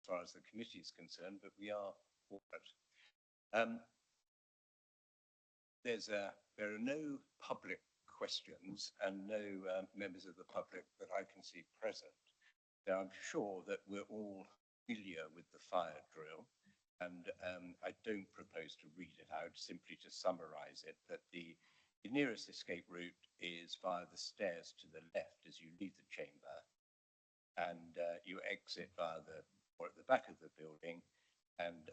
far as the committee is concerned, but we are for it. There are no public questions and no members of the public that I can see present. Now, I'm sure that we're all familiar with the fire drill, and I don't propose to read it out, simply to summarize it, that the nearest escape route is via the stairs to the left as you leave the chamber, and you exit via or at the back of the building and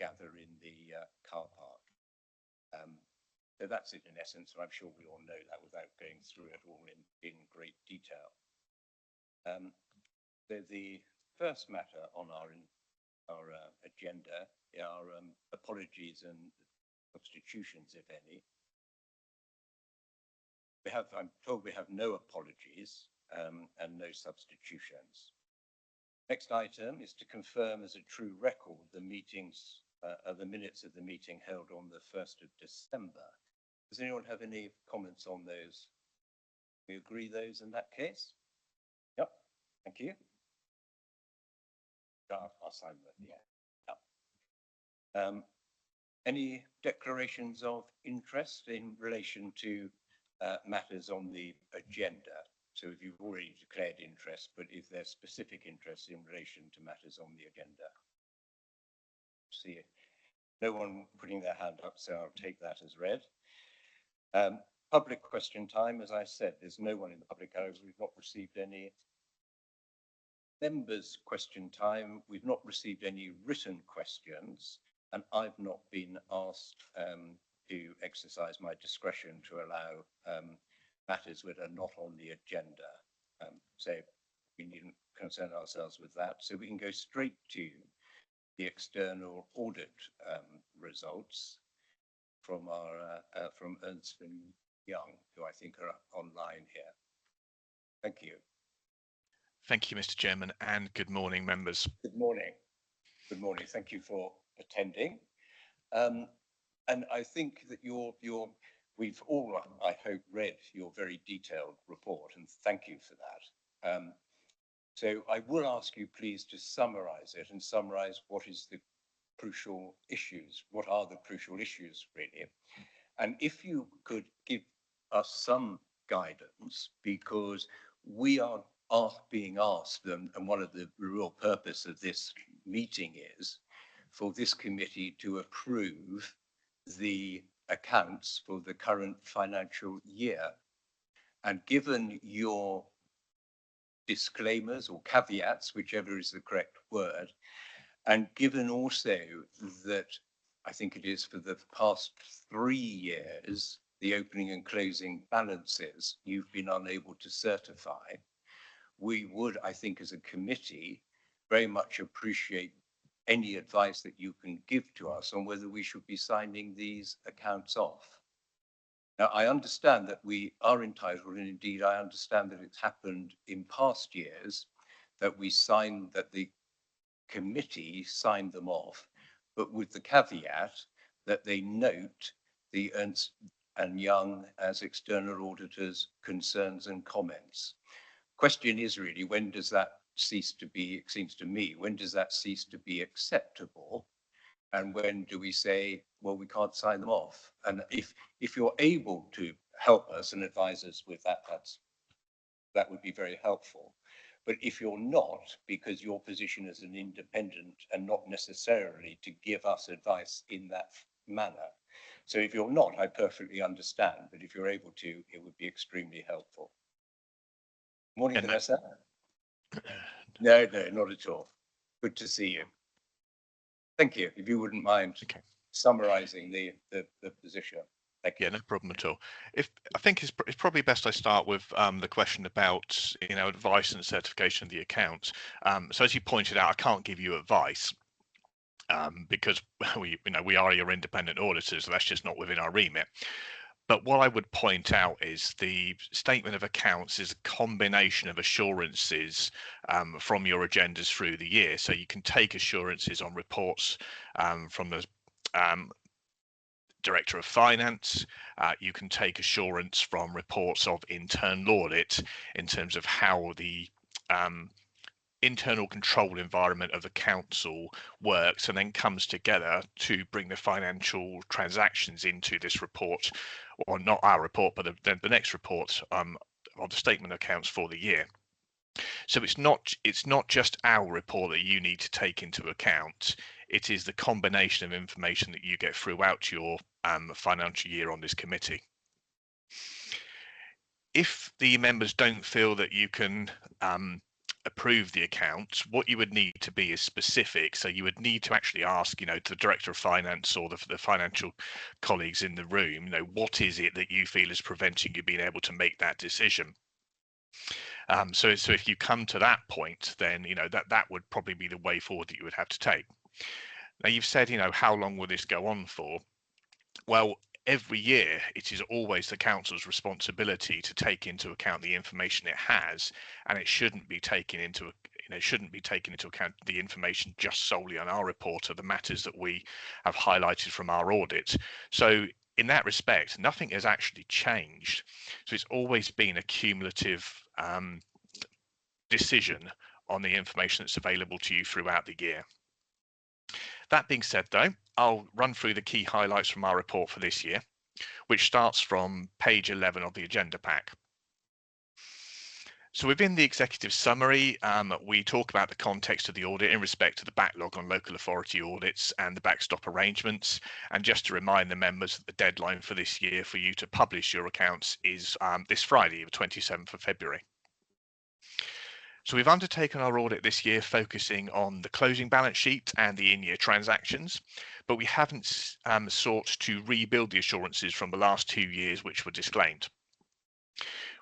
gather in the car park. So that's it in essence, and I'm sure we all know that without going through it all in great detail. So the first matter on our agenda are apologies and substitutions, if any. I'm told we have no apologies and no substitutions. Next item is to confirm as a true record the minutes of the meeting held on the 1st of December. Does anyone have any comments on those? We agree those in that case? Yep, thank you. I'll sign that, yeah. Yep. Any declarations of interest in relation to matters on the agenda? So if you've already declared interest, but if there's specific interest in relation to matters on the agenda. See, no one putting their hand up, so I'll take that as read. Public question time, as I said, there's no one in the public gallery. We've not received any. Members question time, we've not received any written questions, and I've not been asked to exercise my discretion to allow matters that are not on the agenda. So we needn't concern ourselves with that. So we can go straight to the external audit results from from Ernst & Young, who I think are online here. Thank you. Thank you, Mr. Chairman, and good morning, members. Good morning. Good morning. Thank you for attending. And I think that we've all, I hope, read your very detailed report, and thank you for that. So I will ask you, please, to summarize it and summarize what is the crucial issues. What are the crucial issues, really? And if you could give us some guidance, because we are being asked, and one of the real purpose of this meeting is for this committee to approve the accounts for the current financial year. And given your disclaimers or caveats, whichever is the correct word, and given also that I think it is for the past 3 years, the opening and closing balances you've been unable to certify, we would, I think, as a committee, very much appreciate any advice that you can give to us on whether we should be signing these accounts off. Now, I understand that we are entitled, and indeed I understand that it's happened in past years, that the committee signed them off, but with the caveat that they note the Ernst & Young as external auditors' concerns and comments. Question is really, when does that cease to be, it seems to me, when does that cease to be acceptable? And when do we say, well, we can't sign them off? And if you're able to help us and advise us with that, that would be very helpful. But if you're not, because your position is an independent and not necessarily to give us advice in that manner. So if you're not, I perfectly understand, but if you're able to, it would be extremely helpful. Morning, Vanessa. No, not at all. Good to see you. Thank you. If you wouldn't mind summarizing the position. Thank you. Yeah, no problem at all. I think it's probably best I start with the question about advice and certification of the accounts. So as you pointed out, I can't give you advice because we are your independent auditors. So that's just not within our remit. But what I would point out is the statement of accounts is a combination of assurances from your agendas through the year. So you can take assurances on reports from the Director of Finance. You can take assurance from reports of internal audit in terms of how the internal control environment of the council works and then comes together to bring the financial transactions into this report, or not our report, but the next report of the statement of accounts for the year. So it's not just our report that you need to take into account. It is the combination of information that you get throughout your financial year on this committee. If the members don't feel that you can approve the accounts, what you would need to be is specific. So you would need to actually ask, to the director of finance or the financial colleagues in the room, what is it that you feel is preventing you being able to make that decision? So if you come to that point, then that would probably be the way forward that you would have to take. Now you've said, how long will this go on for? Well, every year it is always the council's responsibility to take into account the information it has, and it shouldn't be taken into account the information just solely on our report or the matters that we have highlighted from our audit. So in that respect, nothing has actually changed. So it's always been a cumulative decision on the information that's available to you throughout the year. That being said, though, I'll run through the key highlights from our report for this year, which starts from page 11 of the agenda pack. So within the executive summary, we talk about the context of the audit in respect to the backlog on local authority audits and the backstop arrangements. And just to remind the members that the deadline for this year for you to publish your accounts is this Friday, the 27th of February. So we've undertaken our audit this year focusing on the closing balance sheet and the in-year transactions, but we haven't sought to rebuild the assurances from the last 2 years which were disclaimed.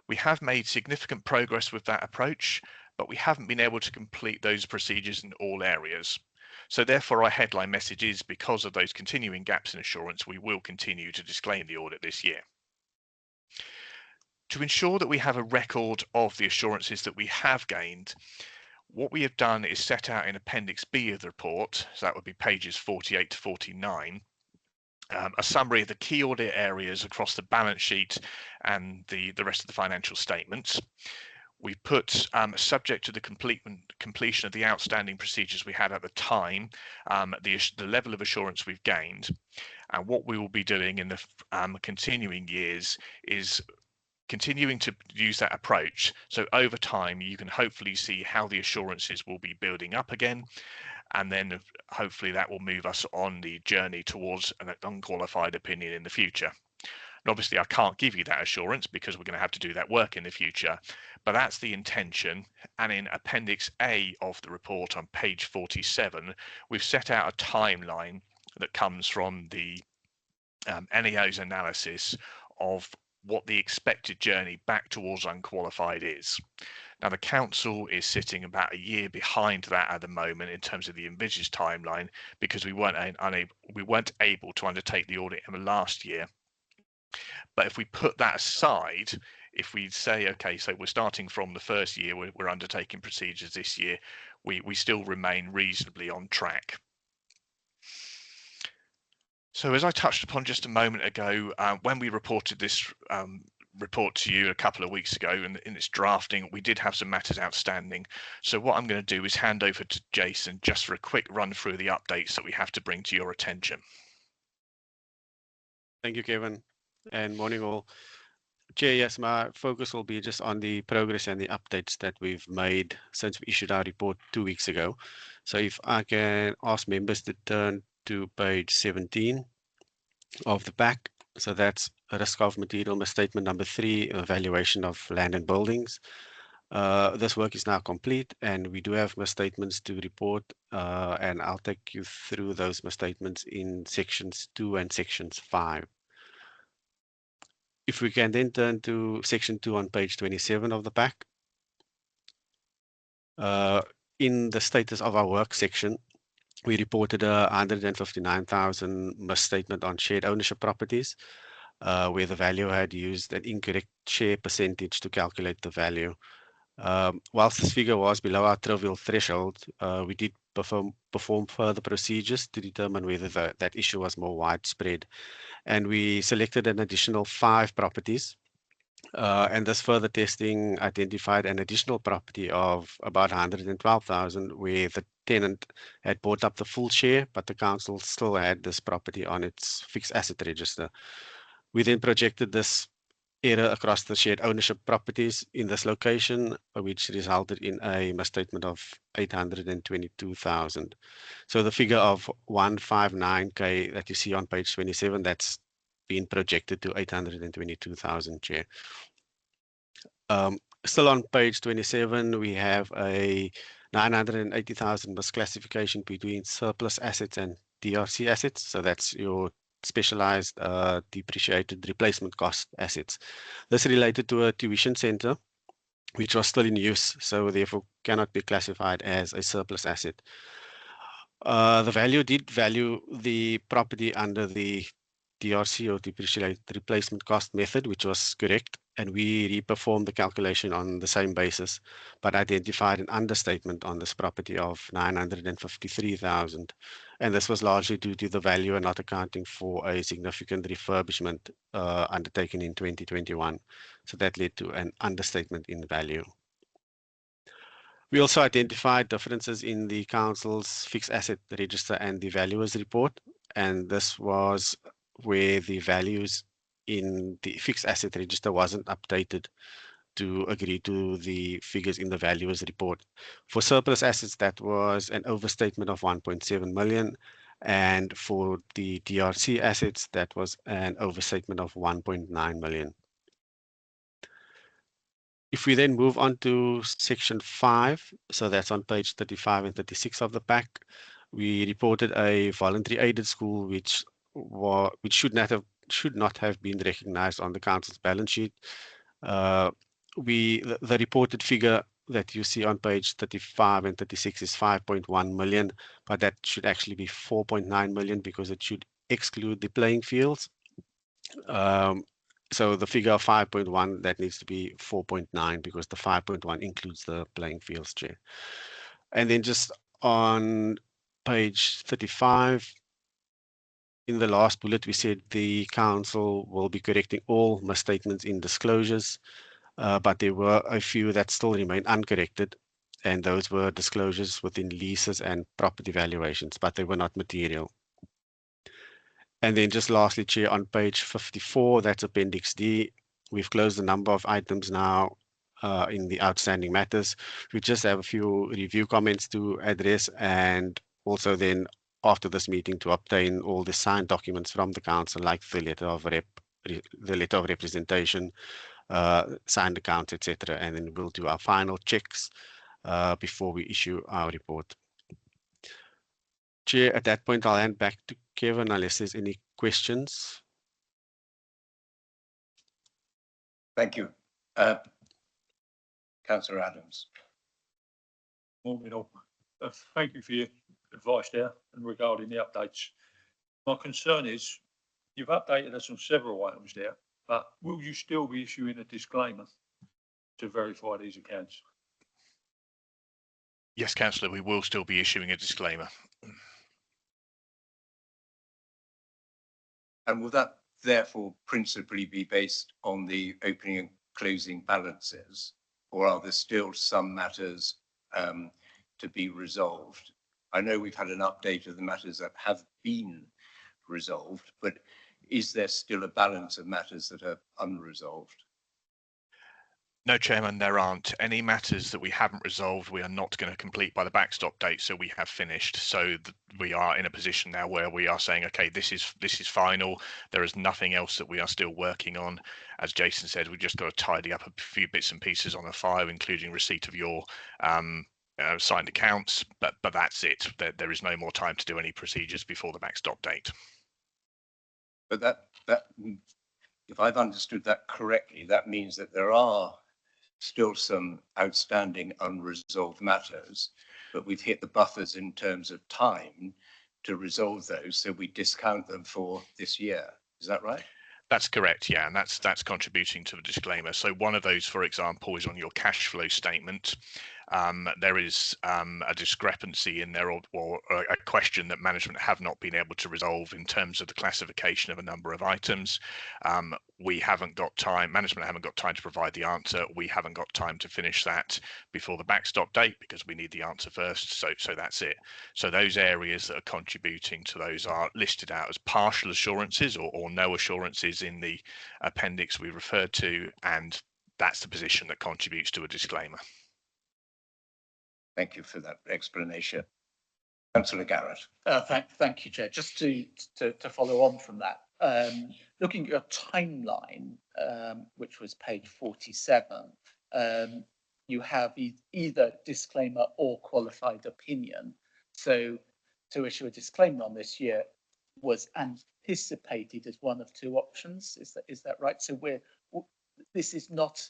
We have made significant progress with that approach, but we haven't been able to complete those procedures in all areas. So therefore our headline message is, because of those continuing gaps in assurance, we will continue to disclaim the audit this year. To ensure that we have a record of the assurances that we have gained, what we have done is set out in Appendix B of the report, so that would be pages 48 to 49, a summary of the key audit areas across the balance sheet and the rest of the financial statements. We've put, subject to the completion of the outstanding procedures we had at the time, the level of assurance we've gained. And what we will be doing in the continuing years is continuing to use that approach. So over time, you can hopefully see how the assurances will be building up again. And then hopefully that will move us on the journey towards an unqualified opinion in the future. And obviously I can't give you that assurance because we're going to have to do that work in the future, but that's the intention. And in Appendix A of the report on page 47, we've set out a timeline that comes from the NEO's analysis of what the expected journey back towards unqualified is. Now the council is sitting about a year behind that at the moment in terms of the envisaged timeline, because we weren't able to undertake the audit in the last year. But if we put that aside, if we say, okay, so we're starting from the first year, we're undertaking procedures this year, we still remain reasonably on track. So as I touched upon just a moment ago, when we reported this report to you a couple of weeks ago in its drafting, we did have some matters outstanding. So what I'm going to do is hand over to Jason just for a quick run through the updates that we have to bring to your attention. Thank you, Kevin, and morning all. Chair, yes, my focus will be just on the progress and the updates that we've made since we issued our report 2 weeks ago. So if I can ask members to turn to page 17 of the pack. So that's risk of material misstatement number 3, evaluation of land and buildings. This work is now complete and we do have misstatements to report, and I'll take you through those misstatements in sections 2 and sections 5. If we can then turn to section 2 on page 27 of the pack. In the status of our work section, we reported a 159,000 misstatement on shared ownership properties, where the valuer had used an incorrect share percentage to calculate the value. Whilst this figure was below our trivial threshold, we did perform further procedures to determine whether that issue was more widespread. And we selected an additional 5 properties And this further testing identified an additional property of about 112,000 where the tenant had bought up the full share, but the council still had this property on its fixed asset register. We then projected this error across the shared ownership properties in this location, which resulted in a misstatement of 822,000. So the figure of 159K that you see on page 27, that's been projected to 822,000, Chair. Still on page 27, we have a 980,000 misclassification between surplus assets and DRC assets. So that's your specialized depreciated replacement cost assets. This related to a tuition center, which was still in use, so therefore cannot be classified as a surplus asset. The value did value the property under the DRC or depreciated replacement cost method, which was correct, and we reperformed the calculation on the same basis, but identified an understatement on this property of 953,000. And this was largely due to the valuer not accounting for a significant refurbishment undertaken in 2021. So that led to an understatement in value. We also identified differences in the council's fixed asset register and the valuer's report, and this was where the values in the fixed asset register wasn't updated to agree to the figures in the valuer's report. For surplus assets, that was an overstatement of 1.7 million, and for the DRC assets, that was an overstatement of 1.9 million. If we then move on to section 5, so that's on page 35 and 36 of the pack, we reported a voluntary aided school which should not have been recognized on the council's balance sheet. The reported figure that you see on page 35 and 36 is 5.1 million, but that should actually be 4.9 million because it should exclude the playing fields. So the figure of 5.1, that needs to be 4.9 because the 5.1 includes the playing fields, Chair. And then just on page 35, in the last bullet, we said the council will be correcting all misstatements in disclosures, but there were a few that still remain uncorrected, and those were disclosures within leases and property valuations, but they were not material. And then just lastly, Chair, on page 54, that's Appendix D. We've closed a number of items now in the outstanding matters. We just have a few review comments to address, and also then after this meeting to obtain all the signed documents from the council, like the letter of representation, signed accounts, etc. And then we'll do our final checks before we issue our report. Chair, at that point, I'll hand back to Kevin unless there's any questions. Thank you. Councillor Adams. Morning all. Thank you for your advice there and regarding the updates. My concern is you've updated us on several items there, but will you still be issuing a disclaimer to verify these accounts? Yes, Councillor, we will still be issuing a disclaimer. And will that therefore principally be based on the opening and closing balances, or are there still some matters to be resolved? I know we've had an update of the matters that have been resolved, but is there still a balance of matters that are unresolved? No, Chairman, there aren't. Any matters that we haven't resolved, we are not going to complete by the backstop date, so we have finished. So we are in a position now where we are saying, okay, this is final. There is nothing else that we are still working on. As Jason said, we've just got to tidy up a few bits and pieces on a file, including receipt of your signed accounts, but that's it. There is no more time to do any procedures before the backstop date. But that if I've understood that correctly, that means that there are still some outstanding unresolved matters, but we've hit the buffers in terms of time to resolve those, so we discount them for this year. Is that right? That's correct, yeah, and that's contributing to the disclaimer. So one of those, for example, is on your cash flow statement. there is a discrepancy in there, or a question that management have not been able to resolve in terms of the classification of a number of items. We haven't got time, management haven't got time to provide the answer. We haven't got time to finish that before the backstop date because we need the answer first. So that's it. So those areas that are contributing to those are listed out as partial assurances or no assurances in the appendix we referred to, and that's the position that contributes to a disclaimer. Thank you for that explanation. Councillor Garrett. Thank you, Chair. Just to follow on from that, looking at your timeline, which was page 47, you have either disclaimer or qualified opinion. So to issue a disclaimer on this year was anticipated as one of two options. Is that right? So this is not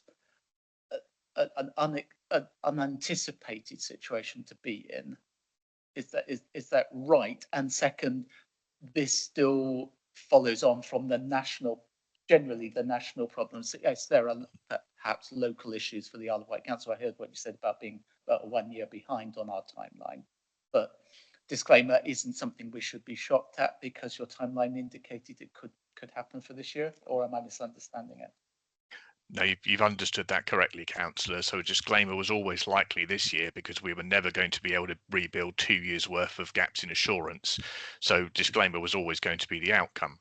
an unanticipated situation to be in. Is that right? And second, this still follows on from generally the national problems. Yes, there are perhaps local issues for the Isle of Wight Council. I heard what you said about being about 1 year behind on our timeline, but disclaimer isn't something we should be shocked at because your timeline indicated it could happen for this year, or am I misunderstanding it? No, you've understood that correctly, Councillor. So a disclaimer was always likely this year because we were never going to be able to rebuild 2 years worth of gaps in assurance. So disclaimer was always going to be the outcome.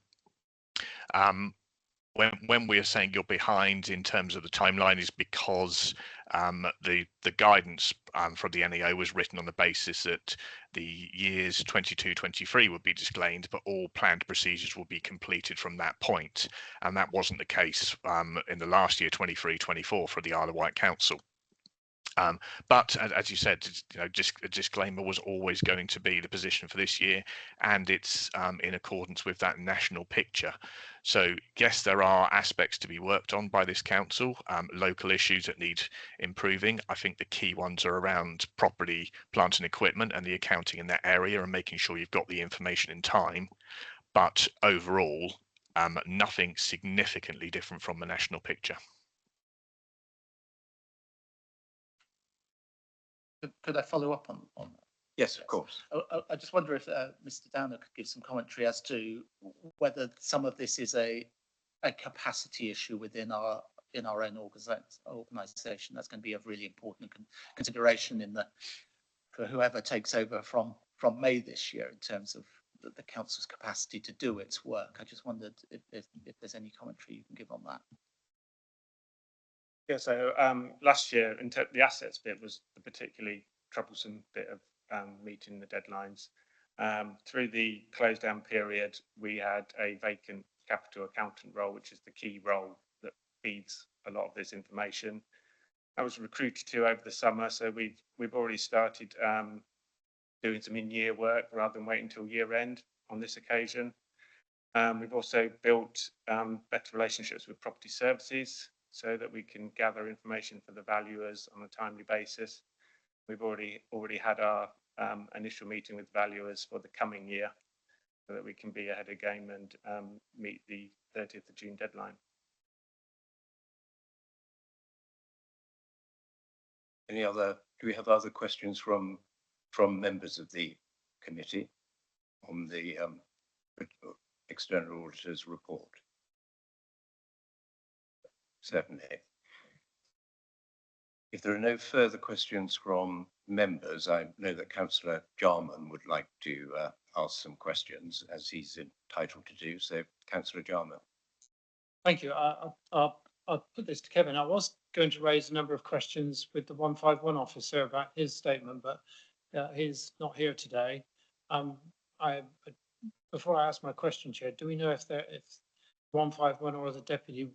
When we are saying you're behind in terms of the timeline is because the guidance from the NEO was written on the basis that the years 22-23 would be disclaimed, but all planned procedures will be completed from that point. And that wasn't the case in the last year, 23-24, for the Isle of Wight Council. But as you said, a disclaimer was always going to be the position for this year, and it's in accordance with that national picture. So yes, there are aspects to be worked on by this council, local issues that need improving. I think the key ones are around property, plant and equipment, and the accounting in that area, and making sure you've got the information in time. But overall, nothing significantly different from the national picture. Could I follow up on that? Yes, of course. I just wonder if Mr. Downer could give some commentary as to whether some of this is a capacity issue within our own organisation. That's going to be a really important consideration for whoever takes over from May this year in terms of the council's capacity to do its work. I just wondered if there's any commentary you can give on that. Yeah, so last year, the assets bit was the particularly troublesome bit of meeting the deadlines. Through the close down period, we had a vacant capital accountant role, which is the key role that feeds a lot of this information. I was recruited to over the summer, so we've already started doing some in-year work rather than waiting until year end on this occasion. We've also built better relationships with property services, so that we can gather information for the valuers on a timely basis. We've already had our initial meeting with valuers for the coming year, so that we can be ahead of game and meet the 30th of June deadline. Do we have other questions from members of the committee on the external auditor's report? Certainly. If there are no further questions from members, I know that Councillor Jarman would like to ask some questions, as he's entitled to do. So, Councillor Jarman. Thank you. I'll put this to Kevin. I was going to raise a number of questions with the 151 officer about his statement, but he's not here today. Before I ask my question, Chair, do we know if 151 or the deputy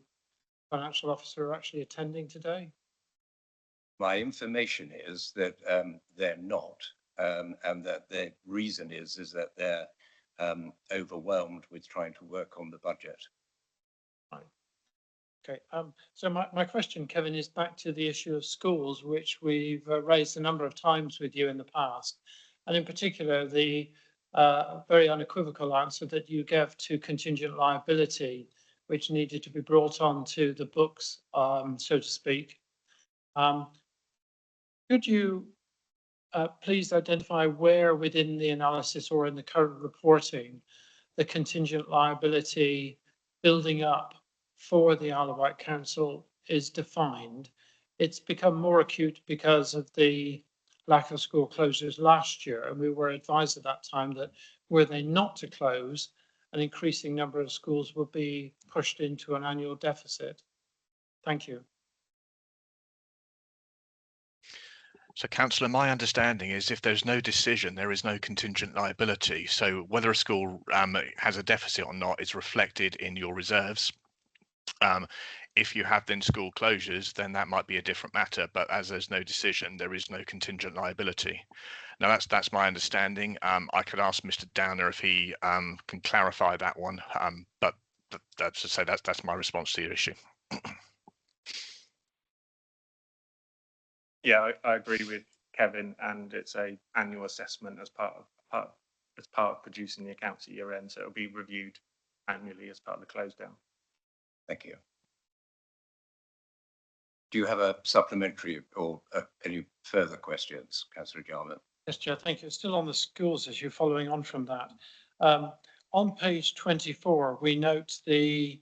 financial officer are actually attending today? My information is that they're not, and that the reason is that they're overwhelmed with trying to work on the budget. Right. Okay. So my question, Kevin, is back to the issue of schools, which we've raised a number of times with you in the past, and in particular the very unequivocal answer that you gave to contingent liability, which needed to be brought on to the books, so to speak. Could you please identify where within the analysis or in the current reporting the contingent liability building up for the Isle of Wight Council is defined? It's become more acute because of the lack of school closures last year, and we were advised at that time that were they not to close, an increasing number of schools would be pushed into an annual deficit. Thank you. So, Councillor, my understanding is if there's no decision, there is no contingent liability. So whether a school has a deficit or not is reflected in your reserves. If you have then school closures, then that might be a different matter. But as there's no decision, there is no contingent liability. Now, that's my understanding. I could ask Mr. Downer if he can clarify that one. But that's to say that's my response to your issue. Yeah, I agree with Kevin, and it's a annual assessment as part of producing the accounts at year end. So it'll be reviewed annually as part of the close down. Thank you. Do you have a supplementary or any further questions, Councillor Jarman? Yes, Chair, thank you. Still on the schools issue, following on from that. On page 24, we note the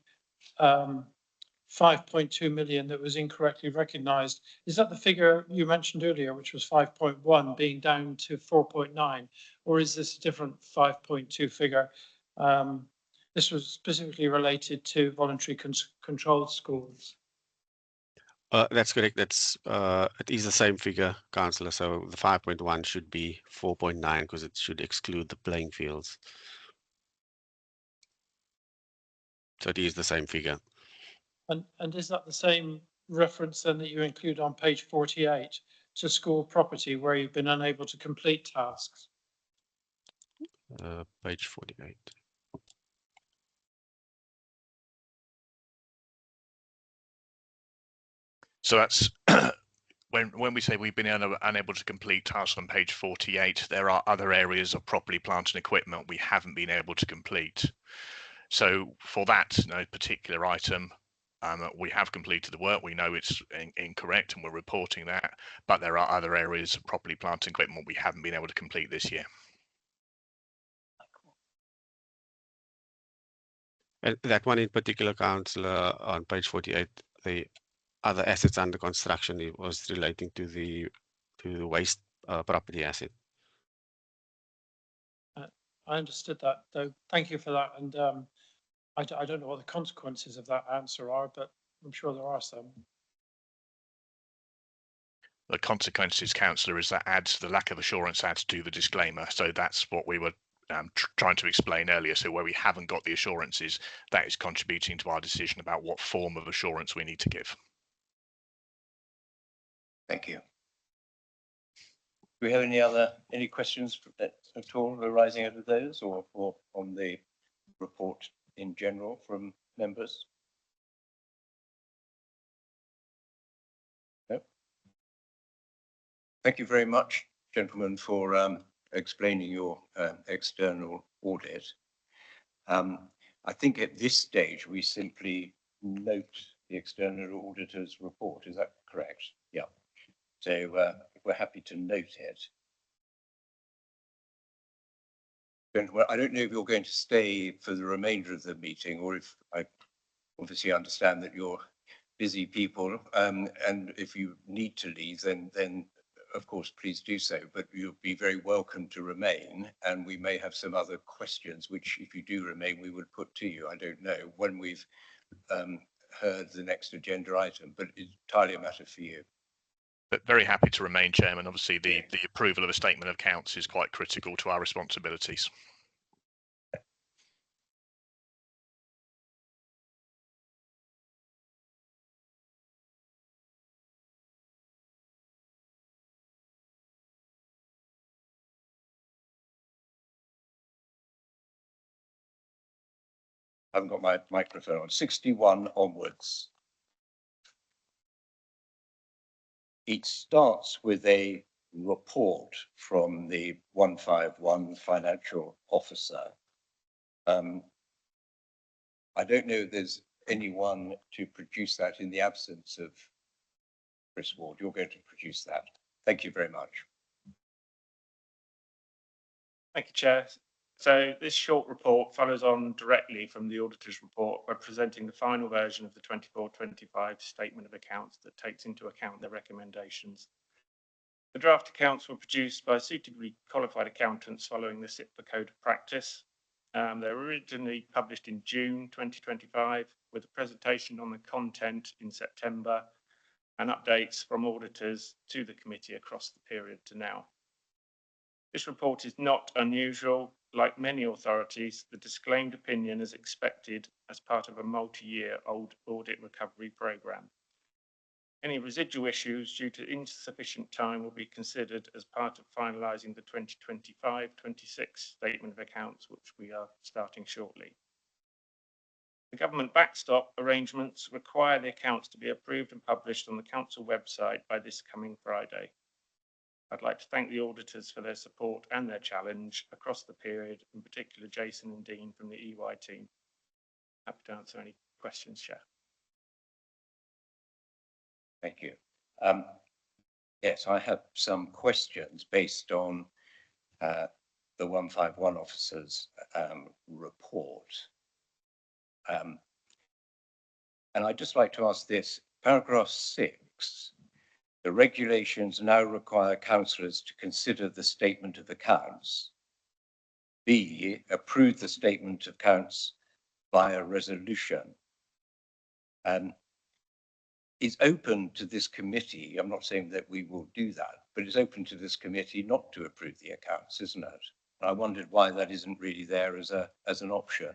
5.2 million that was incorrectly recognised. Is that the figure you mentioned earlier, which was 5.1 being down to 4.9, or is this a different 5.2 figure? This was specifically related to voluntary controlled schools. That's correct. That's it is the same figure, Councillor. So the 5.1 should be 4.9 because it should exclude the playing fields. So it is the same figure. And is that the same reference then that you include on page 48 to school property where you've been unable to complete tasks? Page 48. So that's when we say we've been unable to complete tasks on page 48, there are other areas of property, plant and equipment we haven't been able to complete. So for that particular item, we have completed the work. We know it's incorrect and we're reporting that, but there are other areas of property, plant and equipment we haven't been able to complete this year. And that one in particular, Councillor, on page 48, the other assets under construction, it was relating to the waste property asset. I understood that, though. Thank you for that. And I don't know what the consequences of that answer are, but I'm sure there are some. The consequences, Councillor, is that adds the lack of assurance adds to the disclaimer. So that's what we were trying to explain earlier. So where we haven't got the assurances, that is contributing to our decision about what form of assurance we need to give. Thank you. Do we have any questions at all arising out of those or on the report in general from members? No. Thank you very much, gentlemen, for explaining your external audit. I think at this stage we simply note the external auditor's report. Is that correct? Yeah. So we're happy to note it. Well, I don't know if you're going to stay for the remainder of the meeting, or if I obviously understand that you're busy people, and if you need to leave, then of course please do so. But you'll be very welcome to remain, and we may have some other questions which, if you do remain, we would put to you. I don't know when we've heard the next agenda item, but it's entirely a matter for you. But very happy to remain, Chairman. Obviously, the approval of a statement of accounts is quite critical to our responsibilities. I haven't got my microphone on. 61 onwards. It starts with a report from the 151 financial officer. I don't know if there's anyone to produce that in the absence of Chris Ward. You're going to produce that. Thank you very much. Thank you, Chair. So this short report follows on directly from the auditor's report by presenting the final version of the 24-25 statement of accounts that takes into account their recommendations. The draft accounts were produced by suitably qualified accountants following the SIPA Code of Practice. They were originally published in June 2025 with a presentation on the content in September and updates from auditors to the committee across the period to now. This report is not unusual. Like many authorities, the disclaimed opinion is expected as part of a multi-year audit recovery programme. Any residual issues due to insufficient time will be considered as part of finalising the 2025-26 statement of accounts, which we are starting shortly. The government backstop arrangements require the accounts to be approved and published on the council website by this coming Friday. I'd like to thank the auditors for their support and their challenge across the period, in particular Jason and Dean from the EY team. Happy to answer any questions, Chair. Thank you. Yes, I have some questions based on the 151 officer's report. And I'd just like to ask this, paragraph 6, the regulations now require councillors to consider the statement of accounts. B, approve the statement of accounts via resolution. It's open to this committee, I'm not saying that we will do that, but it's open to this committee not to approve the accounts, isn't it? And I wondered why that isn't really there as an option.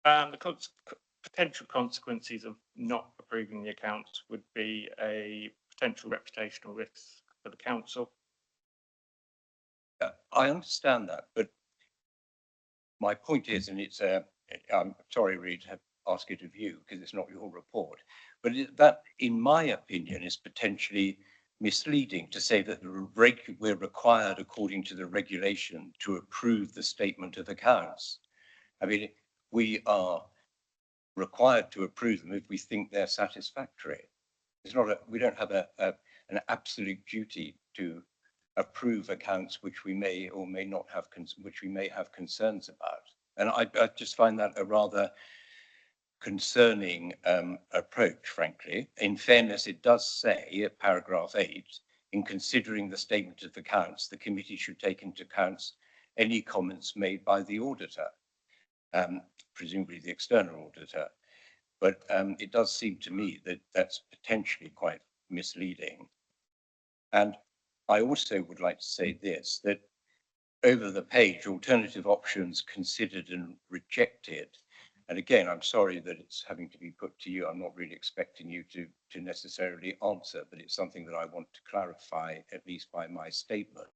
The potential consequences of not approving the accounts would be a potential reputational risk for the council. I understand that, but my point is, and it's I'm sorry, Reid, to ask it of you because it's not your report, but that, in my opinion, is potentially misleading to say that we're required, according to the regulation, to approve the statement of accounts. I mean, we are required to approve them if we think they're satisfactory. It's not we don't have an absolute duty to approve accounts which we may or may not have concerns about. And I just find that a rather concerning approach, frankly. In fairness, it does say at paragraph 8, in considering the statement of accounts, the committee should take into account any comments made by the auditor, presumably the external auditor. But it does seem to me that that's potentially quite misleading. And I also would like to say this, that over the page, alternative options considered and rejected. And again, I'm sorry that it's having to be put to you. I'm not really expecting you to necessarily answer, but it's something that I want to clarify, at least by my statement.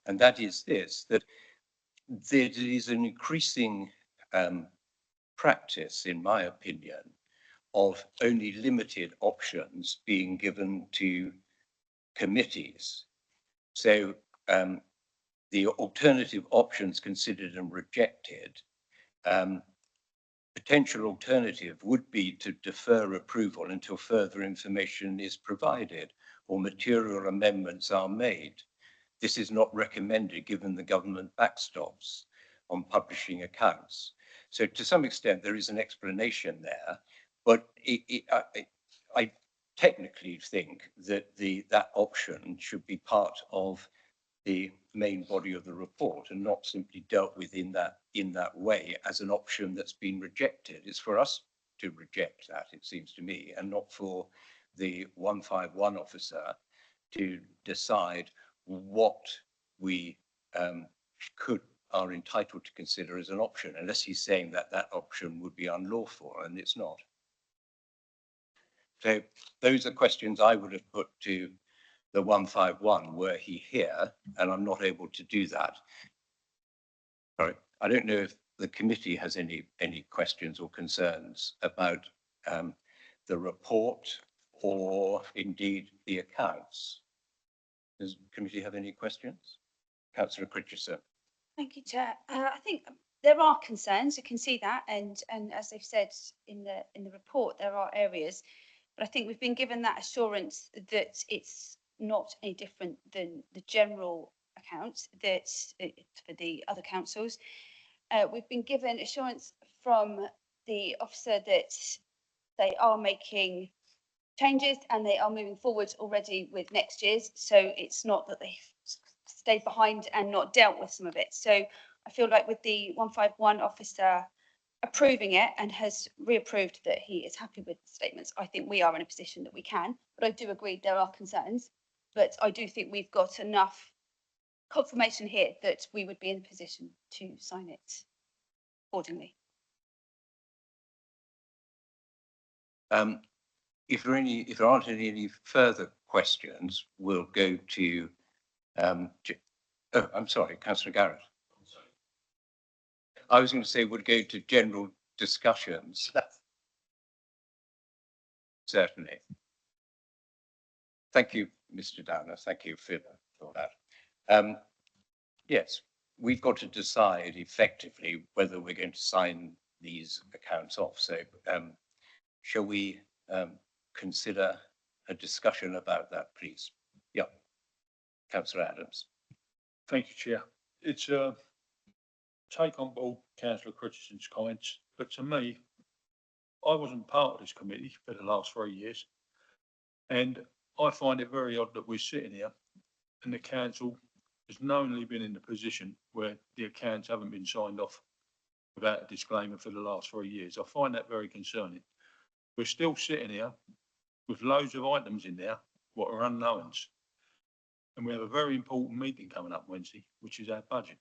And that is this, that there is an increasing practice, in my opinion, of only limited options being given to committees. So the alternative options considered and rejected, potential alternative would be to defer approval until further information is provided or material amendments are made. This is not recommended given the government backstops on publishing accounts. So to some extent, there is an explanation there, but I technically think that that option should be part of the main body of the report and not simply dealt with in that way as an option that's been rejected. It's for us to reject that, it seems to me, and not for the 151 officer to decide what we are entitled to consider as an option, unless he's saying that that option would be unlawful, and it's not. So those are questions I would have put to the 151 were he here, and I'm not able to do that. Sorry, I don't know if the committee has any questions or concerns about the report or indeed the accounts. Does the committee have any questions? Councillor Critchison. Thank you, Chair. I think there are concerns. You can see that, and as they've said in the report, there are areas, but I think we've been given that assurance that it's not any different than the general accounts that for the other councils. We've been given assurance from the officer that they are making changes and they are moving forward already with next year's. So it's not that they've stayed behind and not dealt with some of it. So I feel like with the 151 officer approving it and has reapproved that he is happy with the statements, I think we are in a position that we can. But I do agree there are concerns, but I do think we've got enough confirmation here that we would be in a position to sign it accordingly. If there aren't any further questions, we'll go to, I'm sorry, Councillor Garrett. I was going to say we'll go to general discussions. Certainly. Thank you, Mr. Downer. Thank you for that. Yes, we've got to decide effectively whether we're going to sign these accounts off. So shall we consider a discussion about that, please? Yeah, Councillor Adams. Thank you, Chair. It's take on board Councillor Christensen's comments, but to me, I wasn't part of this committee for the last 3 years, and I find it very odd that we're sitting here and the council has knowingly been in the position where the accounts haven't been signed off without a disclaimer for the last 3 years. I find that very concerning. We're still sitting here with loads of items in there what are unknowns, and we have a very important meeting coming up Wednesday, which is our budget.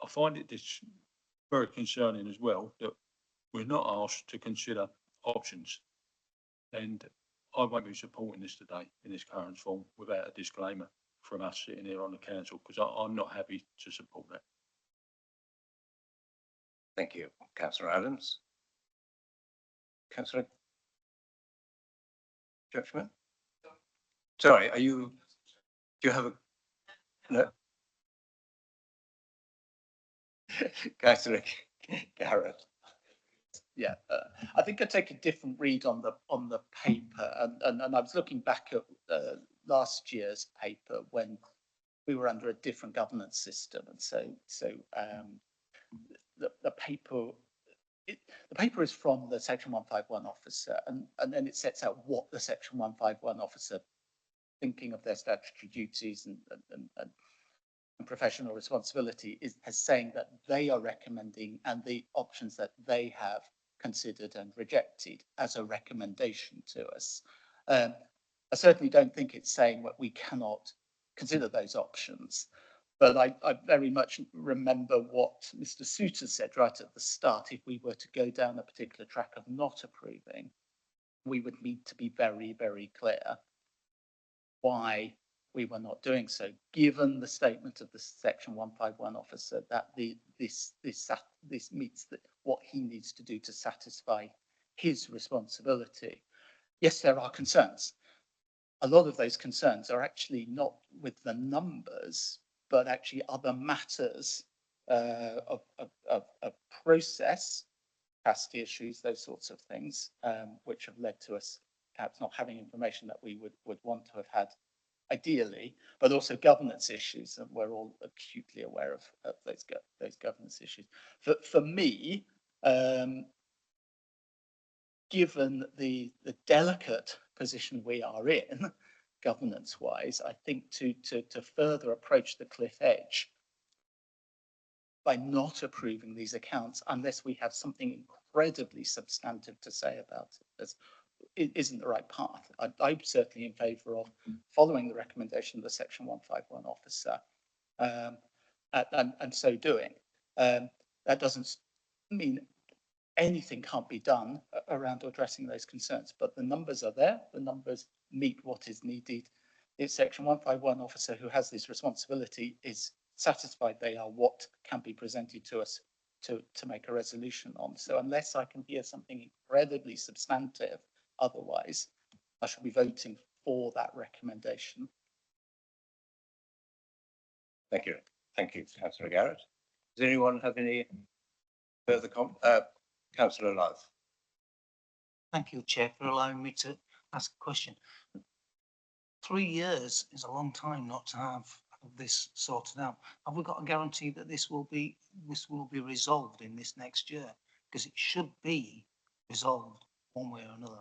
I find it this very concerning as well that we're not asked to consider options, and I won't be supporting this today in this current form without a disclaimer from us sitting here on the council, because I'm not happy to support that. Thank you, Councillor Adams. Councillor Judgment? Sorry, do you have a, no? Councillor Garrett. Yeah, I think I take a different read on the paper, and I was looking back at last year's paper when we were under a different governance system, and so the paper is from the Section 151 officer, and then it sets out what the Section 151 officer, thinking of their statutory duties and professional responsibility, is saying that they are recommending, and the options that they have considered and rejected as a recommendation to us. I certainly don't think it's saying that we cannot consider those options, but I very much remember what Mr. Souter said right at the start. If we were to go down a particular track of not approving, we would need to be very, very clear why we were not doing so, given the statement of the Section 151 officer that this meets what he needs to do to satisfy his responsibility. Yes, there are concerns. A lot of those concerns are actually not with the numbers, but actually other matters of process, capacity issues, those sorts of things, which have led to us perhaps not having information that we would want to have had ideally, but also governance issues, and we're all acutely aware of those governance issues. For me, given the delicate position we are in, governance-wise, I think to further approach the cliff edge by not approving these accounts, unless we have something incredibly substantive to say about it isn't the right path. I'm certainly in favour of following the recommendation of the Section 151 officer, and so doing. That doesn't mean anything can't be done around addressing those concerns, but the numbers are there. The numbers meet what is needed. The Section 151 officer who has this responsibility is satisfied they are what can be presented to us to make a resolution on. So unless I can hear something incredibly substantive, otherwise, I shall be voting for that recommendation. Thank you. Thank you, Councillor Garrett. Does anyone have any further Councillor Love? Thank you, Chair, for allowing me to ask a question. 3 years is a long time not to have this sorted out. Have we got a guarantee that this will be resolved in this next year? Because it should be resolved one way or another.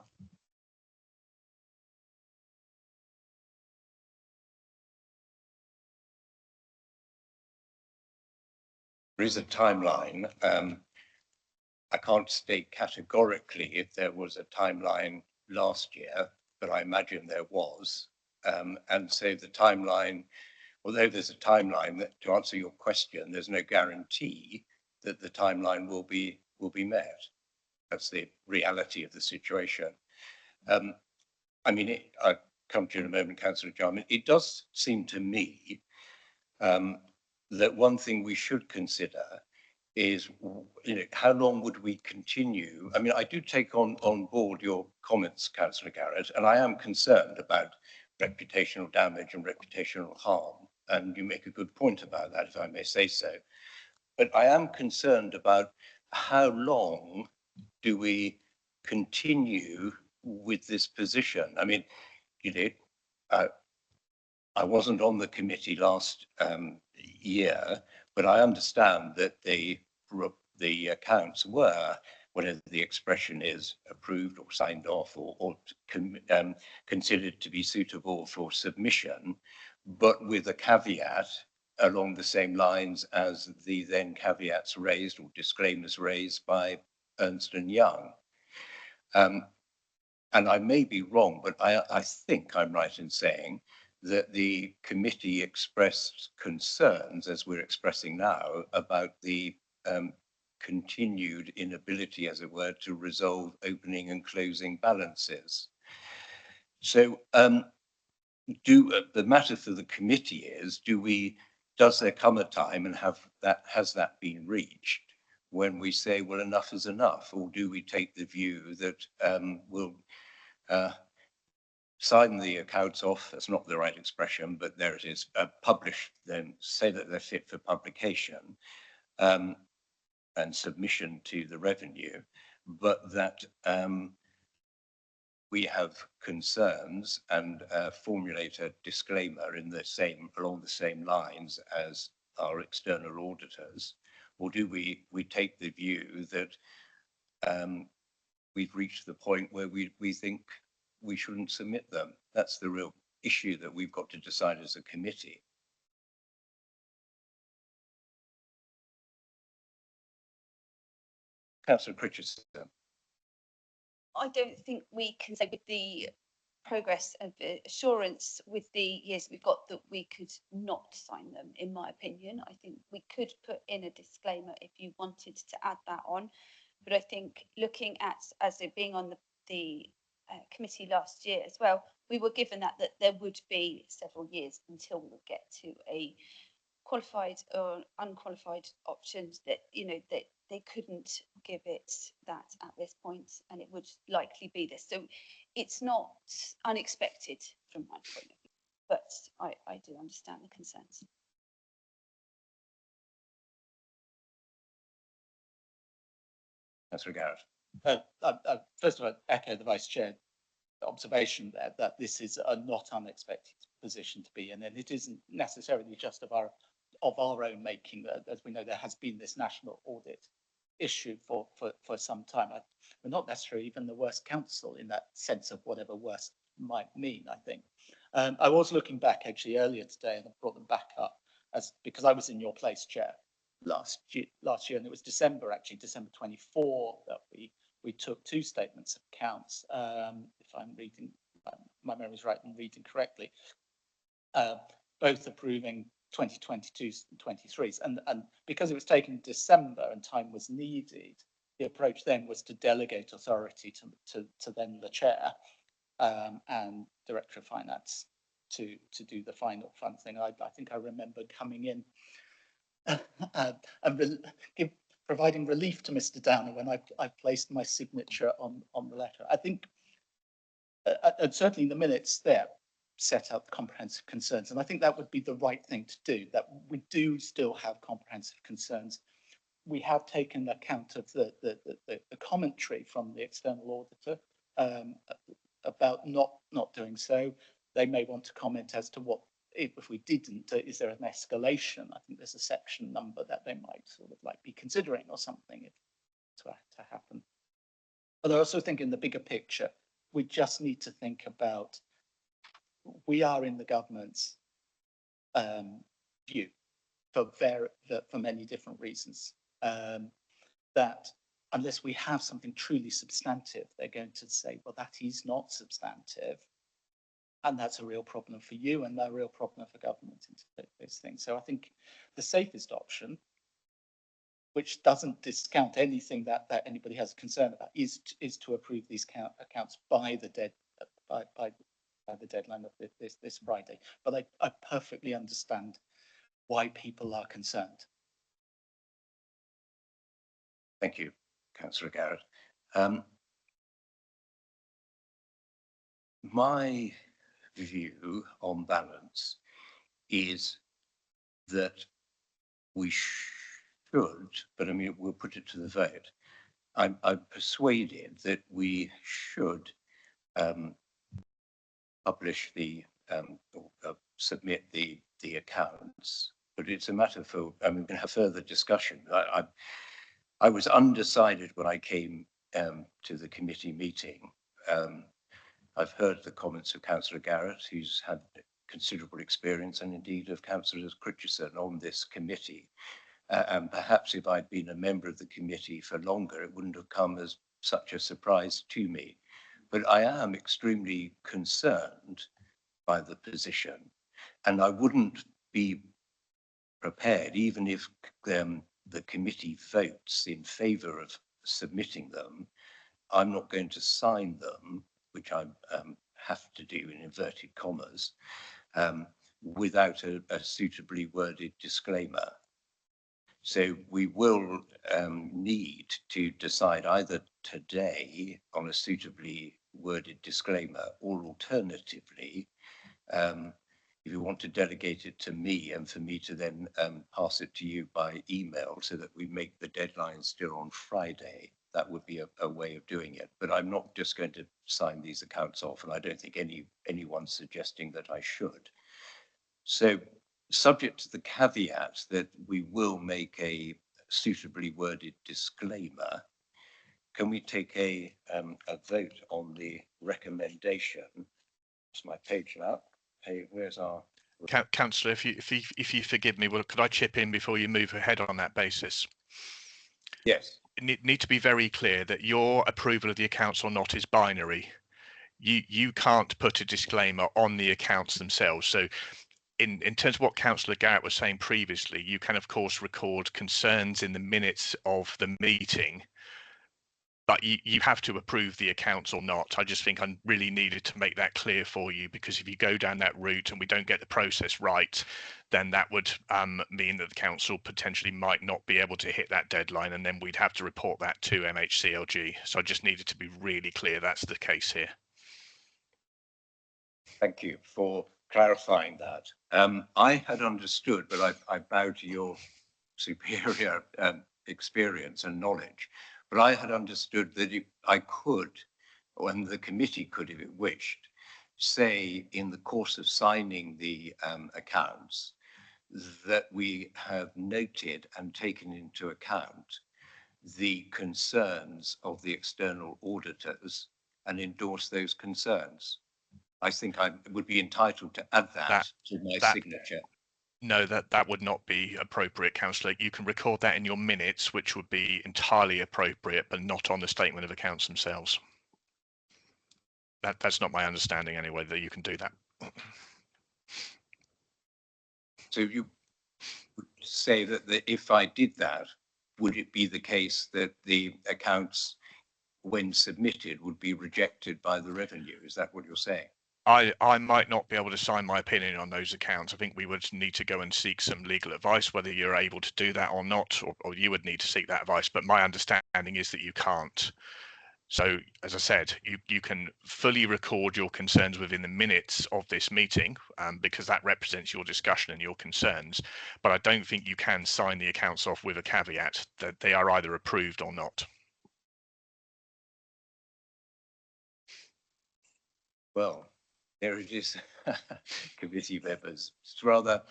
There is a timeline. I can't state categorically if there was a timeline last year, but I imagine there was. And so the timeline, although there's a timeline, that to answer your question, there's no guarantee that the timeline will be met. That's the reality of the situation. I mean, I'll come to you in a moment, Councillor Jarman. It does seem to me that one thing we should consider is, how long would we continue? I mean, I do take on board your comments, Councillor Garrett, and I am concerned about reputational damage and reputational harm. And you make a good point about that, if I may say so. But I am concerned about how long do we continue with this position? I mean, I wasn't on the committee last year, but I understand that the accounts were, whatever the expression is, approved or signed off or considered to be suitable for submission, but with a caveat along the same lines as the then caveats raised or disclaimers raised by Ernst & Young. And I may be wrong, but I think I'm right in saying that the committee expressed concerns, as we're expressing now, about the continued inability, as it were, to resolve opening and closing balances. So the matter for the committee is, does there come a time, and has that been reached, when we say, well, enough is enough? Or do we take the view that we'll sign the accounts off, that's not the right expression, but there it is, publish them, say that they're fit for publication and submission to the revenue, but that we have concerns and formulate a disclaimer along the same lines as our external auditors? Or do we take the view that we've reached the point where we think we shouldn't submit them? That's the real issue that we've got to decide as a committee. Councillor Pritchardson. I don't think we can say with the progress and the assurance with the years we've got that we could not sign them, in my opinion. I think we could put in a disclaimer if you wanted to add that on. But I think looking at, as it being on the committee last year as well, we were given that there would be several years until we would get to a qualified or unqualified options, that that they couldn't give it that at this point, and it would likely be this. So it's not unexpected from my point of view, but I do understand the concerns. Councillor Garrett. First of all, echo the Vice Chair observation there that this is a not unexpected position to be in, and it isn't necessarily just of our own making. As we know, there has been this national audit issue for some time. We're not necessarily even the worst council in that sense of whatever worst might mean, I think. I was looking back actually earlier today, and I brought them back up because I was in your place, Chair, last year, and it was December 24, that we took two statements of accounts, if I'm reading, my memory's right and reading correctly, both approving 2022s and 23s. And because it was taken in December and time was needed, the approach then was to delegate authority to then the chair and Director of Finance to do the final fund thing. I think I remember coming in and providing relief to Mr. Downer when I placed my signature on the letter. I think, and certainly in the minutes there, set out the comprehensive concerns. And I think that would be the right thing to do, that we do still have comprehensive concerns. We have taken account of the commentary from the external auditor about not doing so. They may want to comment as to what, if we didn't, is there an escalation? I think there's a section number that they might sort of like be considering or something if to happen. But I also think in the bigger picture, we just need to think about, we are in the government's view for many different reasons, that unless we have something truly substantive, they're going to say, well, that is not substantive. And that's a real problem for you and a real problem for government into those things. So I think the safest option, which doesn't discount anything that anybody has a concern about, is to approve these accounts by the deadline of this Friday. But I perfectly understand why people are concerned. Thank you, Councillor Garrett. My view on balance is that we should, but I mean, we'll put it to the vote. I'm persuaded that we should publish the, submit the accounts, but it's a matter for, I mean, we're going to have further discussion. I was undecided when I came to the committee meeting. I've heard the comments of Councillor Garrett, who's had considerable experience, and indeed of Councillor Critchison on this committee. And perhaps if I'd been a member of the committee for longer, it wouldn't have come as such a surprise to me. But I am extremely concerned by the position, and I wouldn't be prepared, even if the committee votes in favour of submitting them. I'm not going to sign them, which I have to do in inverted commas, without a suitably worded disclaimer. So we will need to decide either today on a suitably worded disclaimer, or alternatively, if you want to delegate it to me and for me to then pass it to you by email so that we make the deadline still on Friday, that would be a way of doing it. But I'm not just going to sign these accounts off, and I don't think anyone's suggesting that I should. So subject to the caveat that we will make a suitably worded disclaimer, can we take a vote on the recommendation? It's my page now. Hey, where's our Councillor, if you forgive me, well, could I chip in before you move ahead on that basis? Yes. Need to be very clear that your approval of the accounts or not is binary. You can't put a disclaimer on the accounts themselves. So in terms of what Councillor Garrett was saying previously, you can of course record concerns in the minutes of the meeting, but you have to approve the accounts or not. I just think I really needed to make that clear for you, because if you go down that route and we don't get the process right, then that would mean that the council potentially might not be able to hit that deadline, and then we'd have to report that to MHCLG. So I just needed to be really clear that's the case here. Thank you for clarifying that. I had understood, but I bow to your superior experience and knowledge, but I had understood that I could, and the committee could, if it wished, say in the course of signing the accounts that we have noted and taken into account the concerns of the external auditors and endorse those concerns. I think I would be entitled to add that to my signature. No, that would not be appropriate, Councillor. You can record that in your minutes, which would be entirely appropriate, but not on the statement of accounts themselves. That's not my understanding anyway, that you can do that. So you would say that if I did that, would it be the case that the accounts, when submitted, would be rejected by the revenue? Is that what you're saying? I might not be able to sign my opinion on those accounts. I think we would need to go and seek some legal advice, whether you're able to do that or not, or you would need to seek that advice. But my understanding is that you can't. So, as I said, you can fully record your concerns within the minutes of this meeting, because that represents your discussion and your concerns. But I don't think you can sign the accounts off with a caveat that they are either approved or not. Well, there it is, committee members. It's rather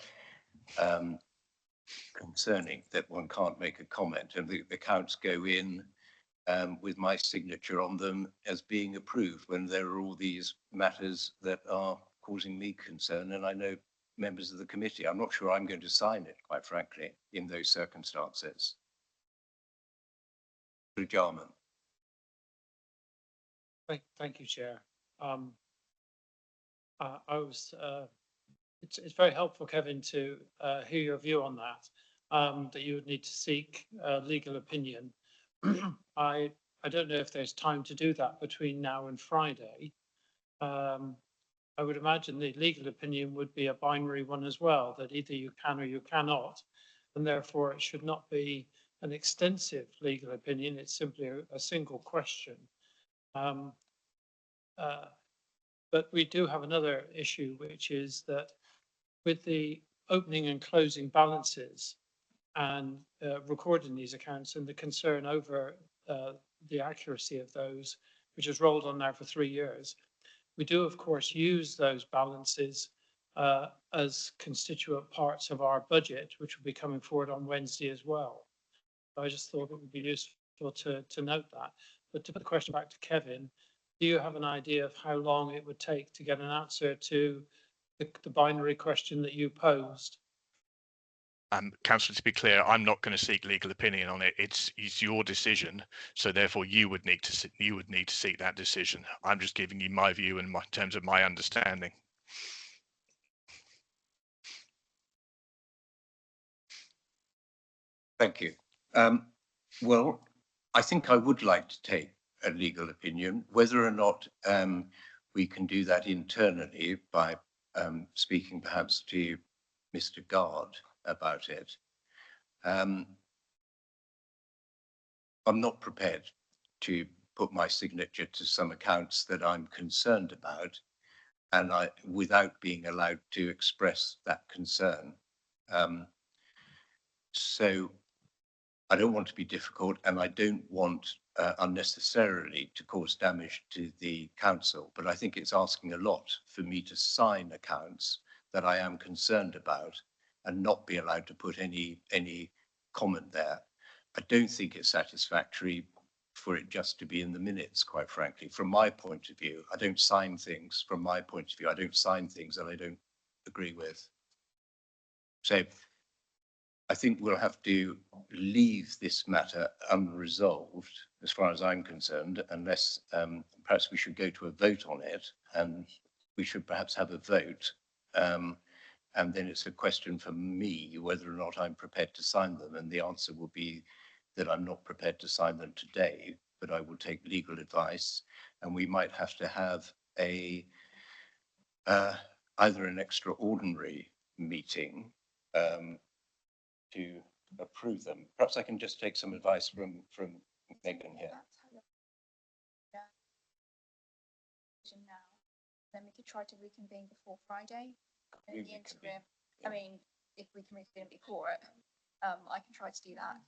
concerning that one can't make a comment and the accounts go in with my signature on them as being approved when there are all these matters that are causing me concern. And I know members of the committee, I'm not sure I'm going to sign it, quite frankly, in those circumstances. Jarman. Thank you, Chair. It's very helpful, Kevin, to hear your view on that, that you would need to seek legal opinion. I don't know if there's time to do that between now and Friday. I would imagine the legal opinion would be a binary one as well, that either you can or you cannot, and therefore it should not be an extensive legal opinion. It's simply a single question. But we do have another issue, which is that with the opening and closing balances and recording these accounts and the concern over the accuracy of those, which has rolled on now for 3 years, we do, of course, use those balances as constituent parts of our budget, which will be coming forward on Wednesday as well. So I just thought it would be useful to note that. But to put the question back to Kevin, do you have an idea of how long it would take to get an answer to the binary question that you posed? Councillor, to be clear, I'm not going to seek legal opinion on it. It's your decision, so therefore you would need to seek that decision. I'm just giving you my view and in terms of my understanding. Thank you. Well, I think I would like to take a legal opinion. Whether or not we can do that internally by speaking perhaps to Mr. Guard about it. I'm not prepared to put my signature to some accounts that I'm concerned about, and without being allowed to express that concern. So I don't want to be difficult, and I don't want unnecessarily to cause damage to the council, but I think it's asking a lot for me to sign accounts that I am concerned about and not be allowed to put any comment there. I don't think it's satisfactory for it just to be in the minutes, quite frankly. From my point of view, I don't sign things. From my point of view, I don't sign things that I don't agree with. So I think we'll have to leave this matter unresolved as far as I'm concerned, unless perhaps we should go to a vote on it, and we should perhaps have a vote. And then it's a question for me whether or not I'm prepared to sign them. And the answer will be that I'm not prepared to sign them today, but I will take legal advice. And we might have to have either an extraordinary meeting to approve them. Perhaps I can just take some advice from Megan here. Then we could try to reconvene before Friday. In the interim, I mean, if we can reconvene before it, I can try to do that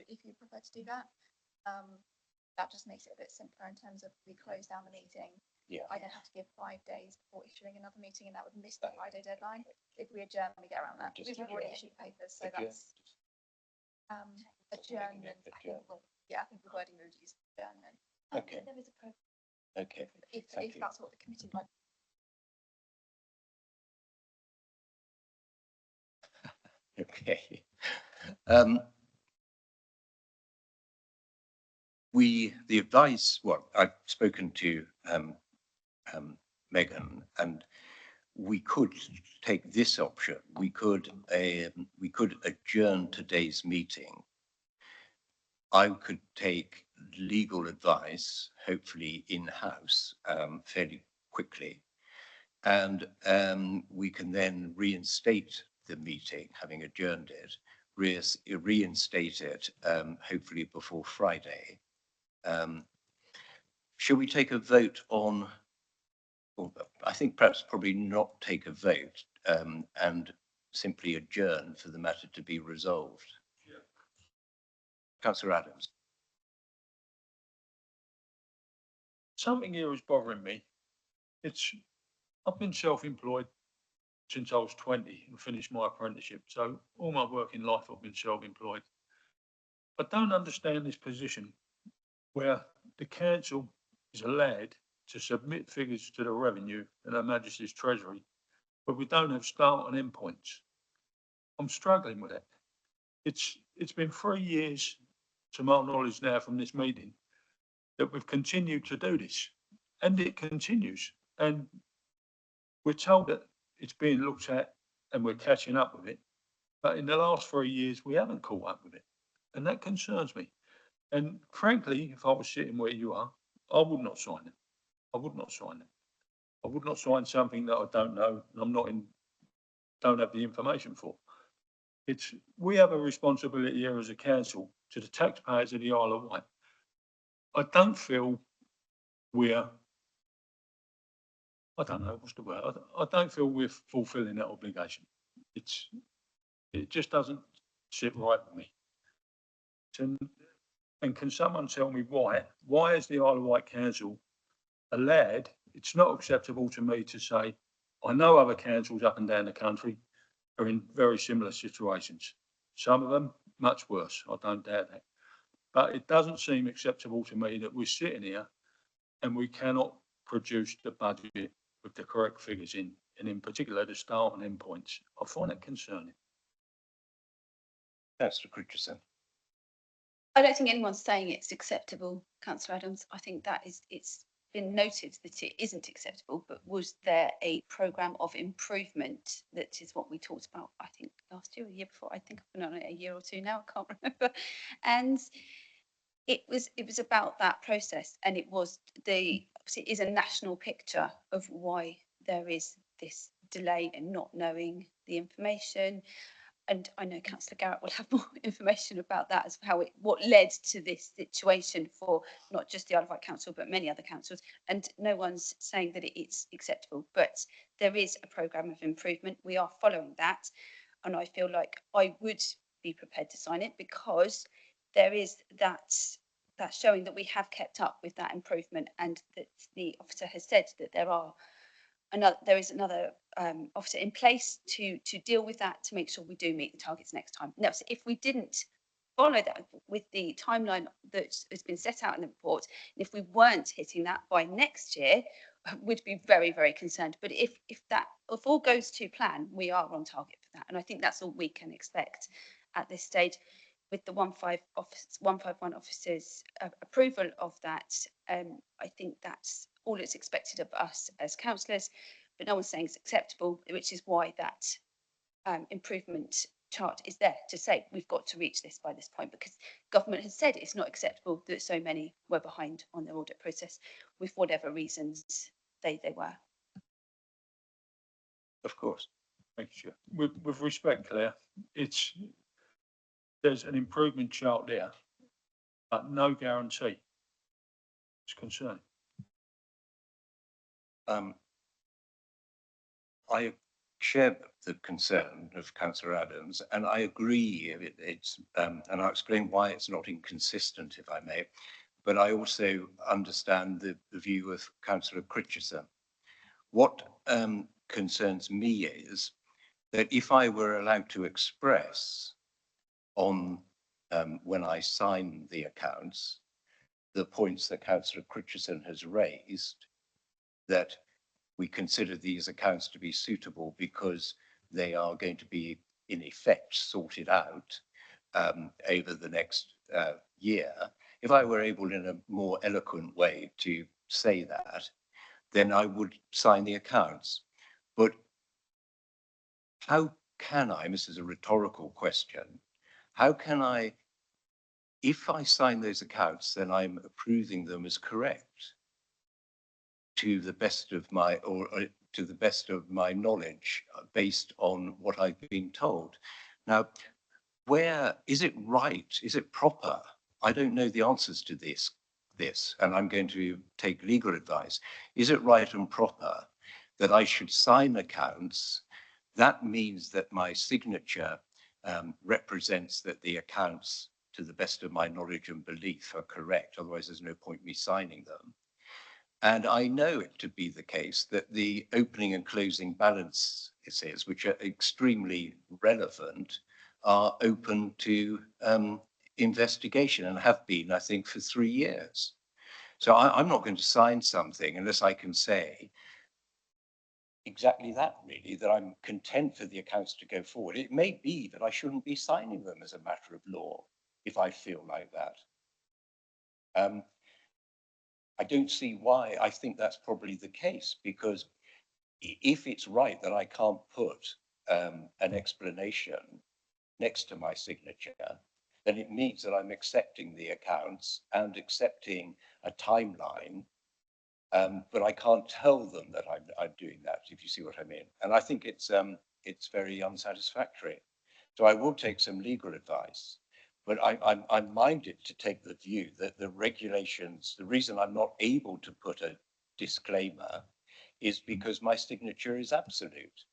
if you prefer to do that. That just makes it a bit simpler in terms of we close down the meeting. Yeah. I don't have to give 5 days before issuing another meeting, and that would miss the Friday deadline. If we adjourn, we get around that. We've already issued papers, so that's adjournment. I think the wording we would use adjournment. Okay. There is a program. Okay. If that's what the committee would like. Okay. The advice, well, I've spoken to Megan, and we could take this option. We could adjourn today's meeting. I could take legal advice, hopefully in-house, fairly quickly, and we can then reinstate the meeting, having adjourned it, reinstate it, hopefully before Friday. Should we take a vote on, or I think perhaps probably not take a vote and simply adjourn for the matter to be resolved? Yeah. Councillor Adams. Something here is bothering me. I've been self-employed since I was 20 and finished my apprenticeship. So all my working life I've been self-employed. I don't understand this position where the council is allowed to submit figures to the revenue and Her Majesty's Treasury, but we don't have start and end points. I'm struggling with it. It's been 3 years, to my knowledge now from this meeting, that we've continued to do this, and it continues. And we're told that it's being looked at and we're catching up with it. But in the last 3 years, we haven't caught up with it. And that concerns me. And frankly, if I was sitting where you are, I would not sign it. I would not sign it. I would not sign something that I don't know and don't have the information for. We have a responsibility here as a council to the taxpayers of the Isle of Wight. I don't feel I don't know what's the word. I don't feel we're fulfilling that obligation. It just doesn't sit right with me. And can someone tell me why is the Isle of Wight Council allowed? It's not acceptable to me to say, I know other councils up and down the country are in very similar situations. Some of them much worse, I don't doubt that. But it doesn't seem acceptable to me that we're sitting here and we cannot produce the budget with the correct figures in, and in particular the start and end points. I find it concerning. Councillor Critchison. I don't think anyone's saying it's acceptable, Councillor Adams. I think that it's been noted that it isn't acceptable, but was there a programme of improvement? That is what we talked about, I think, last year or the year before. I think I've been on it a year or two now, I can't remember. And it was about that process, and it is a national picture of why there is this delay and not knowing the information. And I know Councillor Garrett will have more information about that as what led to this situation for not just the Isle of Wight Council, but many other councils. And no one's saying that it's acceptable, but there is a programme of improvement. We are following that. And I feel like I would be prepared to sign it because there is that showing that we have kept up with that improvement, and that the officer has said that there is another officer in place to deal with that, to make sure we do meet the targets next time. Now, so if we didn't follow that with the timeline that has been set out in the report, and if we weren't hitting that by next year, we'd be very, very concerned. But if all goes to plan, we are on target for that, and I think that's all we can expect at this stage. With the 151 officers' approval of that, I think that's all that's expected of us as councillors, but no one's saying it's acceptable, which is why that improvement chart is there to say we've got to reach this by this point, because government has said it's not acceptable that so many were behind on their audit process, with whatever reasons they were. Of course. Thank you, Chair. With respect, Claire, there's an improvement chart there, but no guarantee. It's concerning. I share the concern of Councillor Adams, and I agree and I'll explain why it's not inconsistent, if I may, but I also understand the view of Councillor Critchison. What concerns me is that if I were allowed to express on when I sign the accounts, the points that Councillor Critchison has raised, that we consider these accounts to be suitable because they are going to be in effect sorted out over the next year. If I were able in a more eloquent way to say that, then I would sign the accounts. But how can I, and this is a rhetorical question, how can I, if I sign those accounts, then I'm approving them as correct to the best of my, or to the best of my knowledge, based on what I've been told. Now, where is it right? Is it proper? I don't know the answers to this this, and I'm going to take legal advice. Is it right and proper that I should sign accounts? That means that my signature represents that the accounts, to the best of my knowledge and belief, are correct. Otherwise, there's no point me signing them. And I know it to be the case that the opening and closing balances, which are extremely relevant, are open to investigation and have been, I think, for 3 years. So I'm not going to sign something unless I can say exactly that, really, that I'm content for the accounts to go forward. It may be that I shouldn't be signing them as a matter of law if I feel like that. I don't see why I think that's probably the case, because if it's right that I can't put an explanation next to my signature, then it means that I'm accepting the accounts and accepting a timeline, but I can't tell them that I'm doing that, if you see what I mean. And I think it's very unsatisfactory. So I will take some legal advice, but I'm minded to take the view that the regulations, the reason I'm not able to put a disclaimer is because my signature is absolute.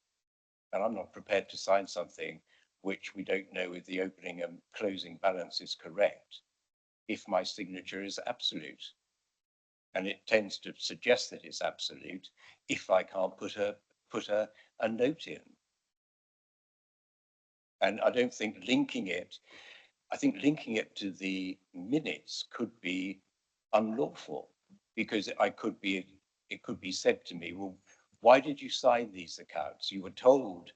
And I'm not prepared to sign something which we don't know if the opening and closing balance is correct if my signature is absolute. And it tends to suggest that it's absolute if I can't put a note in. And I don't think linking it to the minutes could be unlawful, because it could be said to me, well, why did you sign these accounts? You were told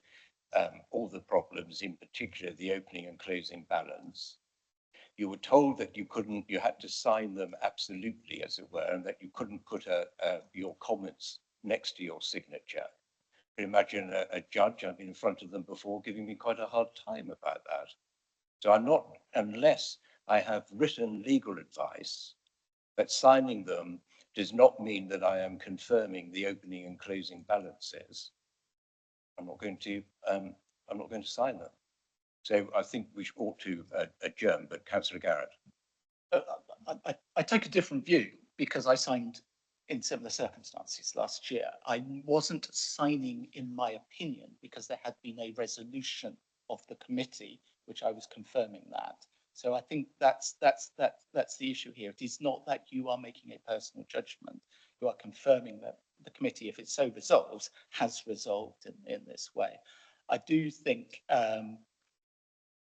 all the problems, in particular the opening and closing balance. You were told that you had to sign them absolutely, as it were, and that you couldn't put your comments next to your signature. You can imagine a judge, I've been in front of them before, giving me quite a hard time about that. So I'm not, unless I have written legal advice, that signing them does not mean that I am confirming the opening and closing balances, I'm not going to sign them. So I think we ought to adjourn, but Councillor Garrett. I take a different view, because I signed in similar circumstances last year. I wasn't signing, in my opinion, because there had been a resolution of the committee, which I was confirming that. So I think that's the issue here. It is not that you are making a personal judgment. You are confirming that the committee, if it so resolves, has resolved in this way. I do think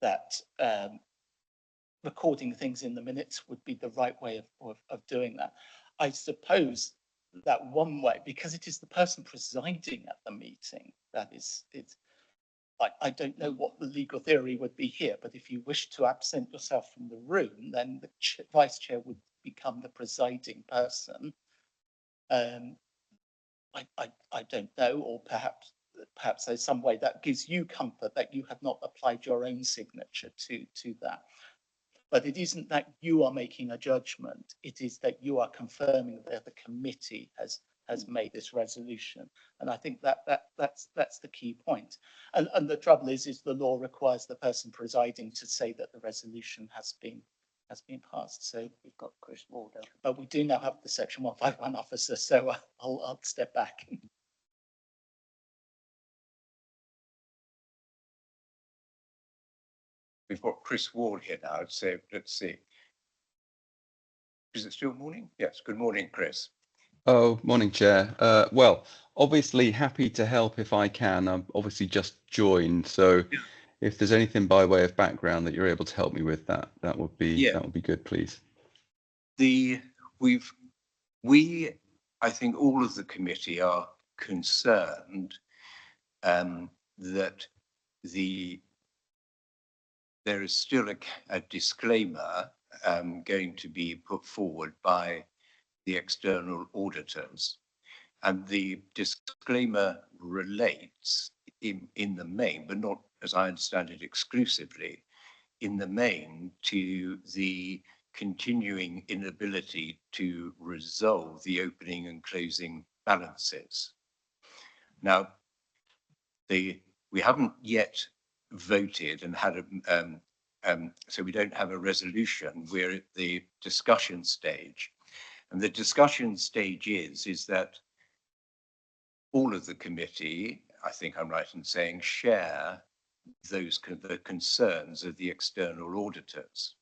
that recording things in the minutes would be the right way of doing that. I suppose that one way, because it is the person presiding at the meeting, I don't know what the legal theory would be here, but if you wish to absent yourself from the room, then the vice chair would become the presiding person. I don't know, or perhaps there's some way that gives you comfort that you have not applied your own signature to that. But it isn't that you are making a judgment, it is that you are confirming that the committee has made this resolution. And I think that's the key point. And the trouble is the law requires the person presiding to say that the resolution has been passed. So we've got Chris Ward. But we do now have the Section 151 officer, so I'll step back. We've got Chris Ward here now, so let's see. Is it still morning? Yes, good morning, Chris. Oh, morning, Chair. Well, obviously happy to help if I can. I've obviously just joined, so if there's anything by way of background that you're able to help me with, that would be good, please. I think all of the committee are concerned that there is still a disclaimer going to be put forward by the external auditors. And the disclaimer relates in the main, but not, as I understand it, exclusively, in the main to the continuing inability to resolve the opening and closing balances. Now, we haven't yet voted and had so we don't have a resolution. We're at the discussion stage. And the discussion stage is that all of the committee, I think I'm right in saying, share the concerns of the external auditors.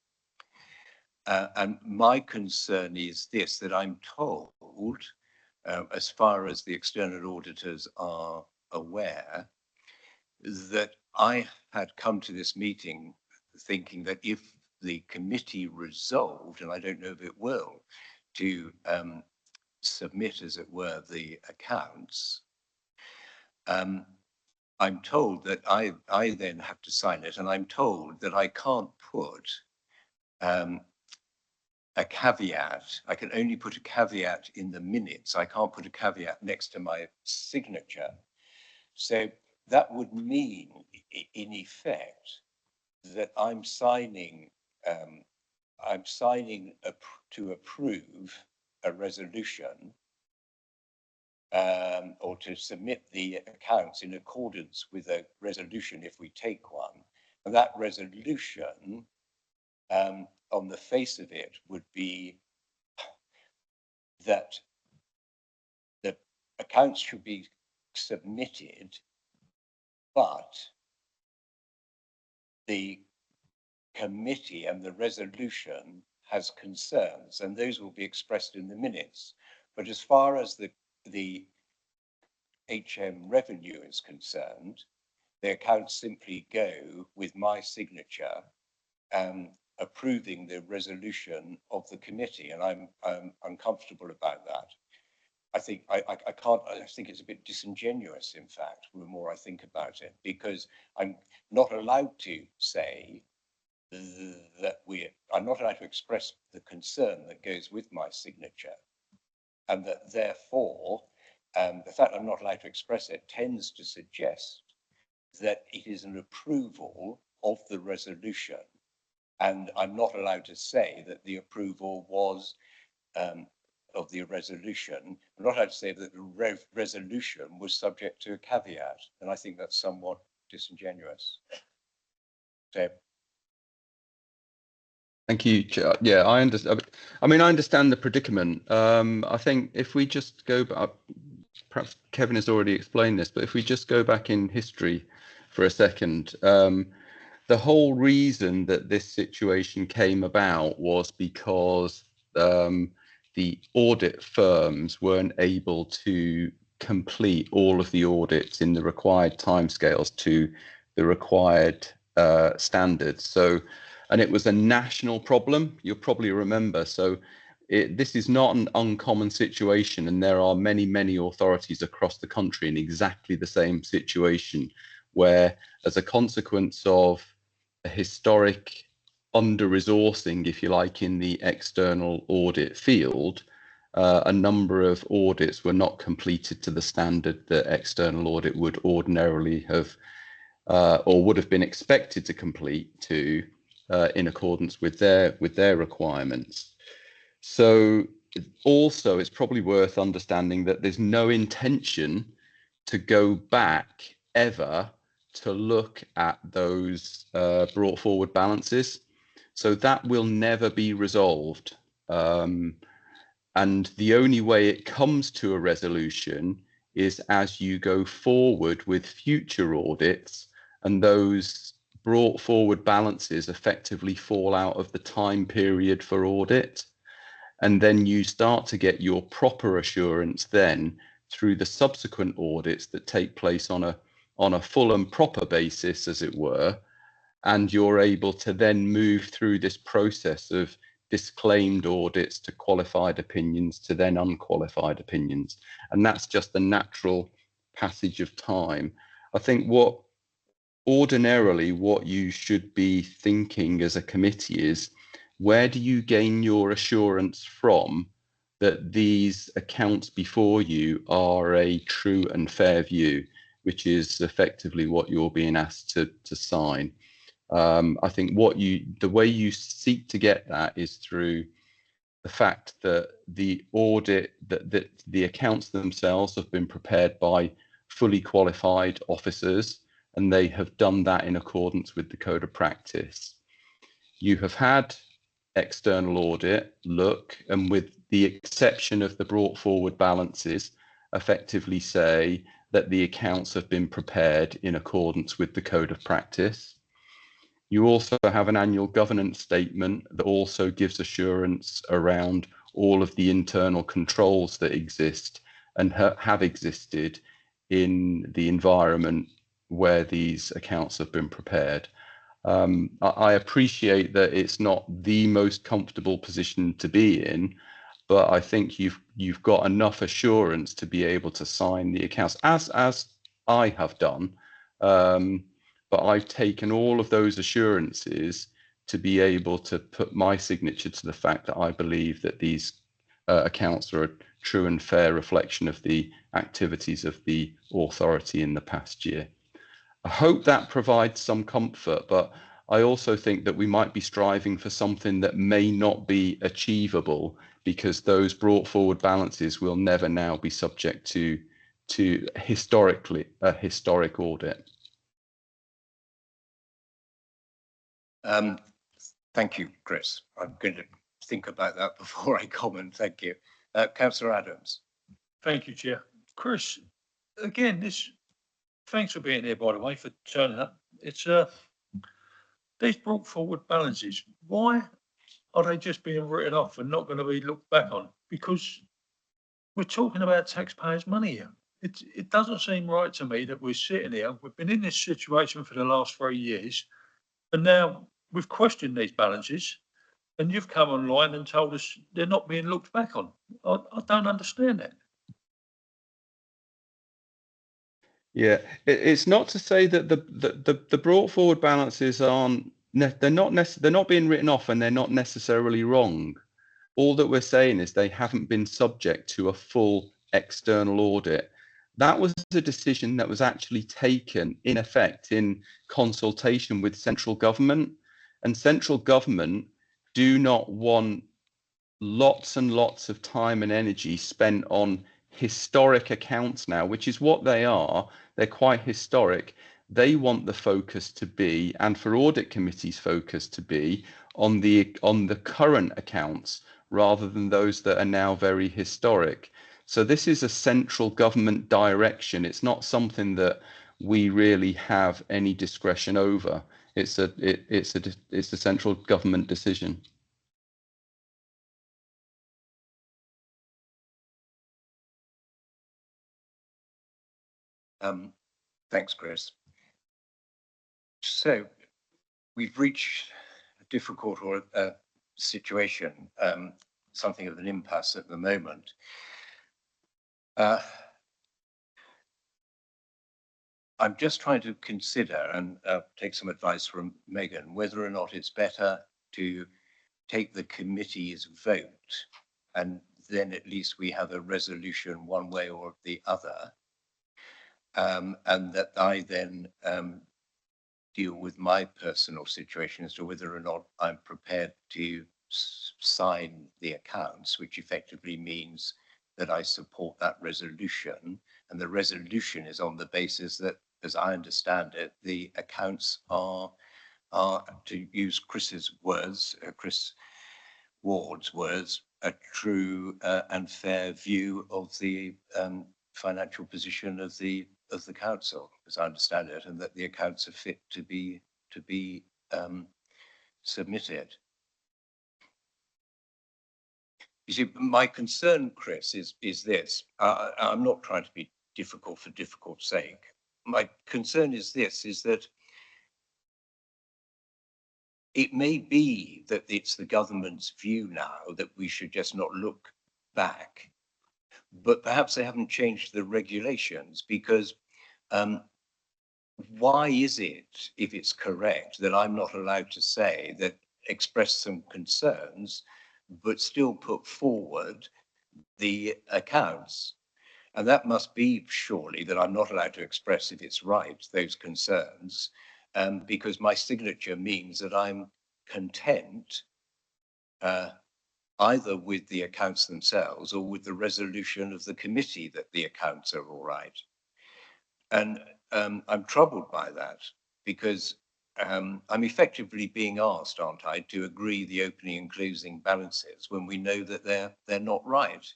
And my concern is this, that I'm told, as far as the external auditors are aware, that I had come to this meeting thinking that if the committee resolved, and I don't know if it will, to submit, as it were, the accounts, I'm told that I then have to sign it, and I'm told that I can't put a caveat. I can only put a caveat in the minutes. I can't put a caveat next to my signature. So that would mean, in effect, that I'm signing to approve a resolution or to submit the accounts in accordance with a resolution if we take one. And that resolution, on the face of it, would be that the accounts should be submitted, but the committee and the resolution has concerns, and those will be expressed in the minutes. But as far as the HM revenue is concerned, the accounts simply go with my signature approving the resolution of the committee, and I'm uncomfortable about that. I think I think it's a bit disingenuous, in fact, the more I think about it, because I'm not allowed to say that I'm not allowed to express the concern that goes with my signature, and that therefore the fact I'm not allowed to express it tends to suggest that it is an approval of the resolution, and I'm not allowed to say that the approval was of the resolution. I'm not allowed to say that the resolution was subject to a caveat, and I think that's somewhat disingenuous. So. Thank you, Chair. Yeah, I understand. I mean, I understand the predicament. I think if we just go back, perhaps Kevin has already explained this, but if we just go back in history for a second, the whole reason that this situation came about was because the audit firms weren't able to complete all of the audits in the required timescales to the required standards. So, and it was a national problem, you'll probably remember. So this is not an uncommon situation, and there are many, many authorities across the country in exactly the same situation, where as a consequence of a historic under-resourcing, if you like, in the external audit field, a number of audits were not completed to the standard that external audit would ordinarily have or would have been expected to complete to in accordance with their requirements. So also it's probably worth understanding that there's no intention to go back ever to look at those brought forward balances. So that will never be resolved. And the only way it comes to a resolution is as you go forward with future audits, and those brought forward balances effectively fall out of the time period for audit. And then you start to get your proper assurance then through the subsequent audits that take place on a full and proper basis, as it were. And you're able to then move through this process of disclaimed audits to qualified opinions to then unqualified opinions. And that's just the natural passage of time. I think ordinarily what you should be thinking as a committee is, where do you gain your assurance from that these accounts before you are a true and fair view, which is effectively what you're being asked to sign. I think the way you seek to get that is through the fact that the audit, that the accounts themselves have been prepared by fully qualified officers, and they have done that in accordance with the code of practice. You have had external audit look, and with the exception of the brought forward balances, effectively say that the accounts have been prepared in accordance with the code of practice. You also have an annual governance statement that also gives assurance around all of the internal controls that exist and have existed in the environment where these accounts have been prepared. I appreciate that it's not the most comfortable position to be in, but I think you've got enough assurance to be able to sign the accounts, as I have done. But I've taken all of those assurances to be able to put my signature to the fact that I believe that these accounts are a true and fair reflection of the activities of the authority in the past year. I hope that provides some comfort, but I also think that we might be striving for something that may not be achievable, because those brought forward balances will never now be subject to a historic audit. Thank you, Chris. I'm going to think about that before I comment. Thank you. Councillor Adams. Thank you, Chair. Chris, again, thanks for being here, by the way, for turning up. It's these brought forward balances, why are they just being written off and not going to be looked back on? Because we're talking about taxpayers' money here. It doesn't seem right to me that we're sitting here, we've been in this situation for the last 3 years, and now we've questioned these balances, and you've come online and told us they're not being looked back on. I don't understand that. Yeah, it's not to say that the brought forward balances aren't, they're not being written off, and they're not necessarily wrong. All that we're saying is they haven't been subject to a full external audit. That was a decision that was actually taken in effect in consultation with central government, and central government do not want lots and lots of time and energy spent on historic accounts now, which is what they are. They're quite historic. They want the focus to be, and for audit committees' focus to be, on the current accounts rather than those that are now very historic. So this is a central government direction. It's not something that we really have any discretion over. It's a central government decision. Thanks, Chris. So we've reached a difficult situation, something of an impasse at the moment. I'm just trying to consider and take some advice from Megan, whether or not it's better to take the committee's vote, and then at least we have a resolution one way or the other, and that I then deal with my personal situation as to whether or not I'm prepared to sign the accounts, which effectively means that I support that resolution. And the resolution is on the basis that, as I understand it, the accounts are to use Chris's words, Chris Ward's words, a true and fair view of the financial position of the council, as I understand it, and that the accounts are fit to be submitted. You see, my concern, Chris, is this. I'm not trying to be difficult for difficult's sake. My concern is this, is that it may be that it's the government's view now that we should just not look back, but perhaps they haven't changed the regulations, because why is it, if it's correct, that I'm not allowed to say that, express some concerns, but still put forward the accounts? And that must be surely that I'm not allowed to express, if it's right, those concerns, because my signature means that I'm content either with the accounts themselves or with the resolution of the committee that the accounts are all right. And I'm troubled by that, because I'm effectively being asked, aren't I, to agree the opening and closing balances when we know that they're not right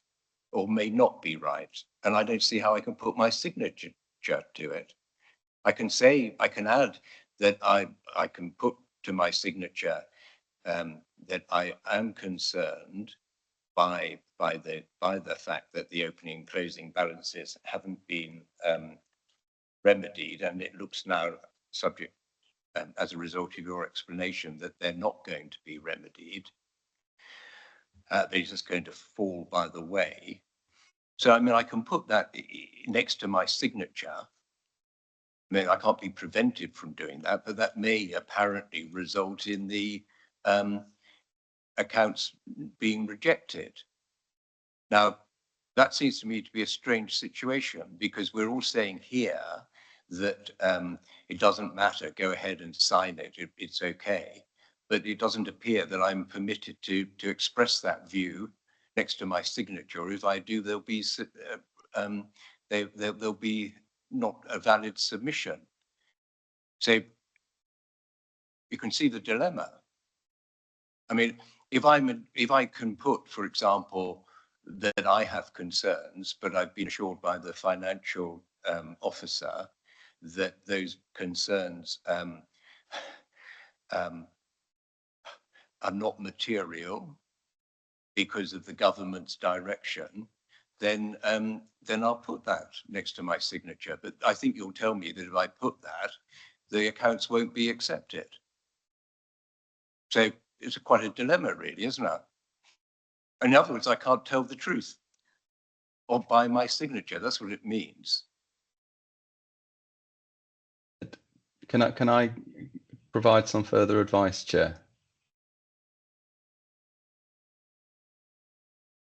or may not be right. And I don't see how I can put my signature to it. I can add that I can put to my signature that I am concerned by the fact that the opening and closing balances haven't been remedied, and it looks now subject, as a result of your explanation, that they're not going to be remedied. They're just going to fall by the way. So, I mean, I can put that next to my signature. I mean, I can't be prevented from doing that, but that may apparently result in the accounts being rejected. Now, that seems to me to be a strange situation, because we're all saying here that it doesn't matter, go ahead and sign it, it's okay. But it doesn't appear that I'm permitted to express that view next to my signature. If I do, there'll be not a valid submission. So you can see the dilemma. I mean, if I can put, for example, that I have concerns, but I've been assured by the financial officer that those concerns are not material because of the government's direction, then I'll put that next to my signature. But I think you'll tell me that if I put that, the accounts won't be accepted. So it's quite a dilemma, really, isn't it? In other words, I can't tell the truth or by my signature. That's what it means. Can I provide some further advice, Chair?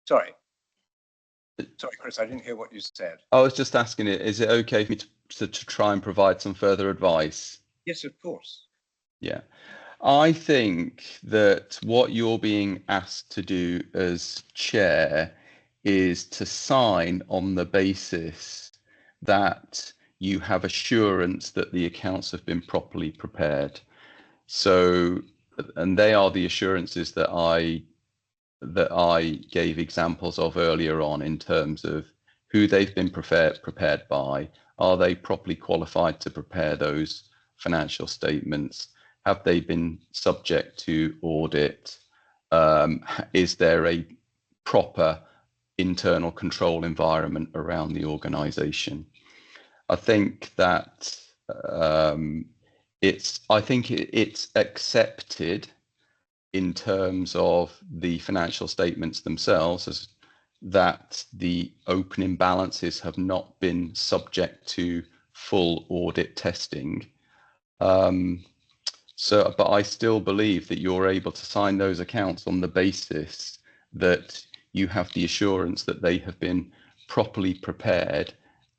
Sorry, Chris, I didn't hear what you said. I was just asking it, is it okay for me to try and provide some further advice? Yes, of course. Yeah. I think that what you're being asked to do as chair is to sign on the basis that you have assurance that the accounts have been properly prepared. So, and they are the assurances that I gave examples of earlier on in terms of who they've been prepared by. Are they properly qualified to prepare those financial statements? Have they been subject to audit? Is there a proper internal control environment around the organization? I think that it's accepted in terms of the financial statements themselves as that the opening balances have not been subject to full audit testing. But I still believe that you're able to sign those accounts on the basis that you have the assurance that they have been properly prepared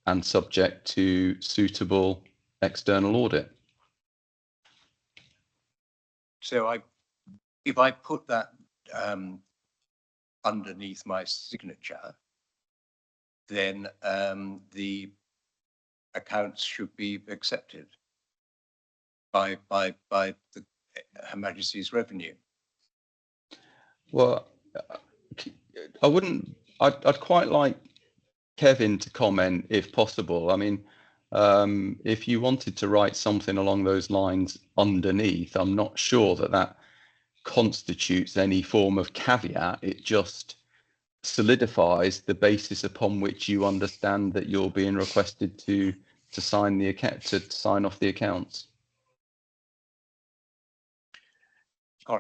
and subject to suitable external audit. So if I put that underneath my signature, then the accounts should be accepted by Her Majesty's Revenue. Well, I wouldn't. I'd quite like Kevin to comment if possible. I mean, if you wanted to write something along those lines underneath, I'm not sure that constitutes any form of caveat. It just solidifies the basis upon which you understand that you're being requested to sign the account, to sign off the accounts.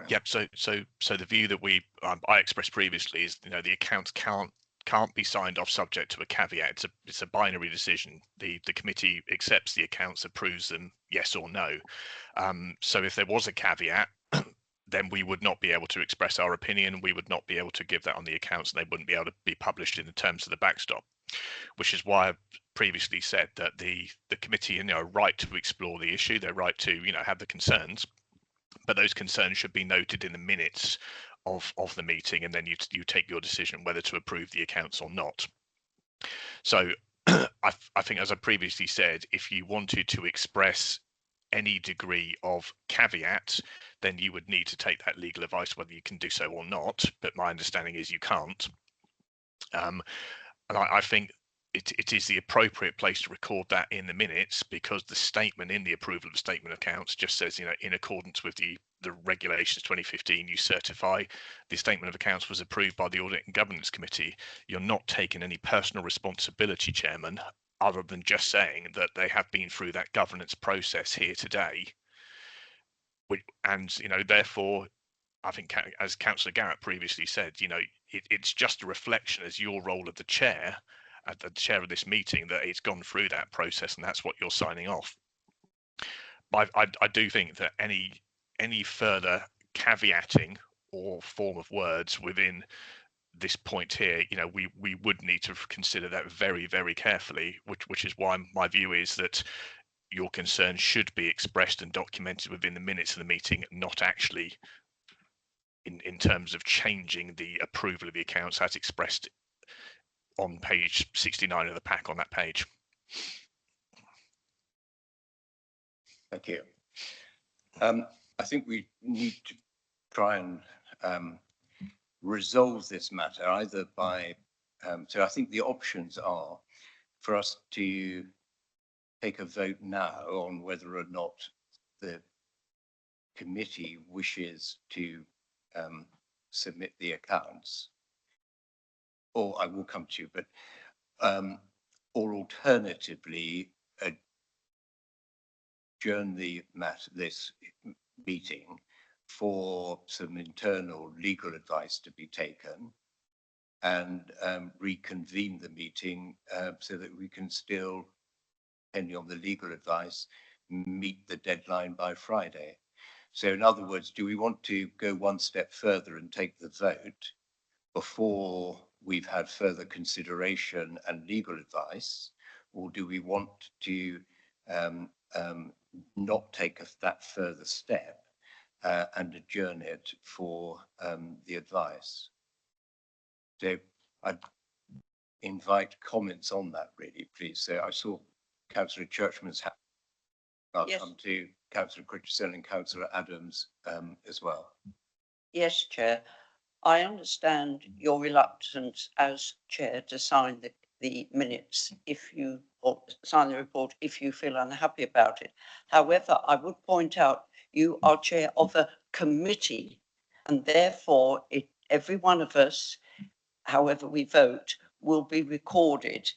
Yep. So the view that I expressed previously is, the accounts can't be signed off subject to a caveat. It's a binary decision. The committee accepts the accounts, approves them, yes or no. So if there was a caveat, then we would not be able to express our opinion. We would not be able to give that on the accounts, and they wouldn't be able to be published in the terms of the backstop. Which is why I've previously said that the committee, are right to explore the issue. They're right to, have the concerns. But those concerns should be noted in the minutes of the meeting, and then you take your decision whether to approve the accounts or not. So I think, as I previously said, if you wanted to express any degree of caveat, then you would need to take that legal advice, whether you can do so or not. But my understanding is you can't. And I think it is the appropriate place to record that in the minutes, because the statement in the approval of the statement of accounts just says, in accordance with the regulations 2015, you certify the statement of accounts was approved by the Audit and Governance Committee. You're not taking any personal responsibility, Chairman, other than just saying that they have been through that governance process here today. And, therefore, I think, as Councillor Garrett previously said, it's just a reflection as your role as the chair of this meeting, that it's gone through that process and that's what you're signing off. But I do think that any further caveating or form of words within this point here, we would need to consider that very, very carefully, which is why my view is that your concerns should be expressed and documented within the minutes of the meeting, not actually in terms of changing the approval of the accounts as expressed on page 69 of the pack on that page. Thank you. I think we need to try and resolve this matter either by, so I think the options are for us to take a vote now on whether or not the committee wishes to submit the accounts, or I will come to you, but or alternatively adjourn this meeting for some internal legal advice to be taken, and reconvene the meeting so that we can still, depending on the legal advice, meet the deadline by Friday. So in other words, do we want to go one step further and take the vote before we've had further consideration and legal advice, or do we want to not take that further step and adjourn it for the advice? So I'd invite comments on that, really, please. So I saw Councillor Churchman's hand. I'll come to Councillor Critchfield and Councillor Adams as well. Yes, Chair. I understand your reluctance as Chair to sign the minutes or sign the report if you feel unhappy about it. However, I would point out you are Chair of a committee, and therefore every one of us, however we vote, will be recorded.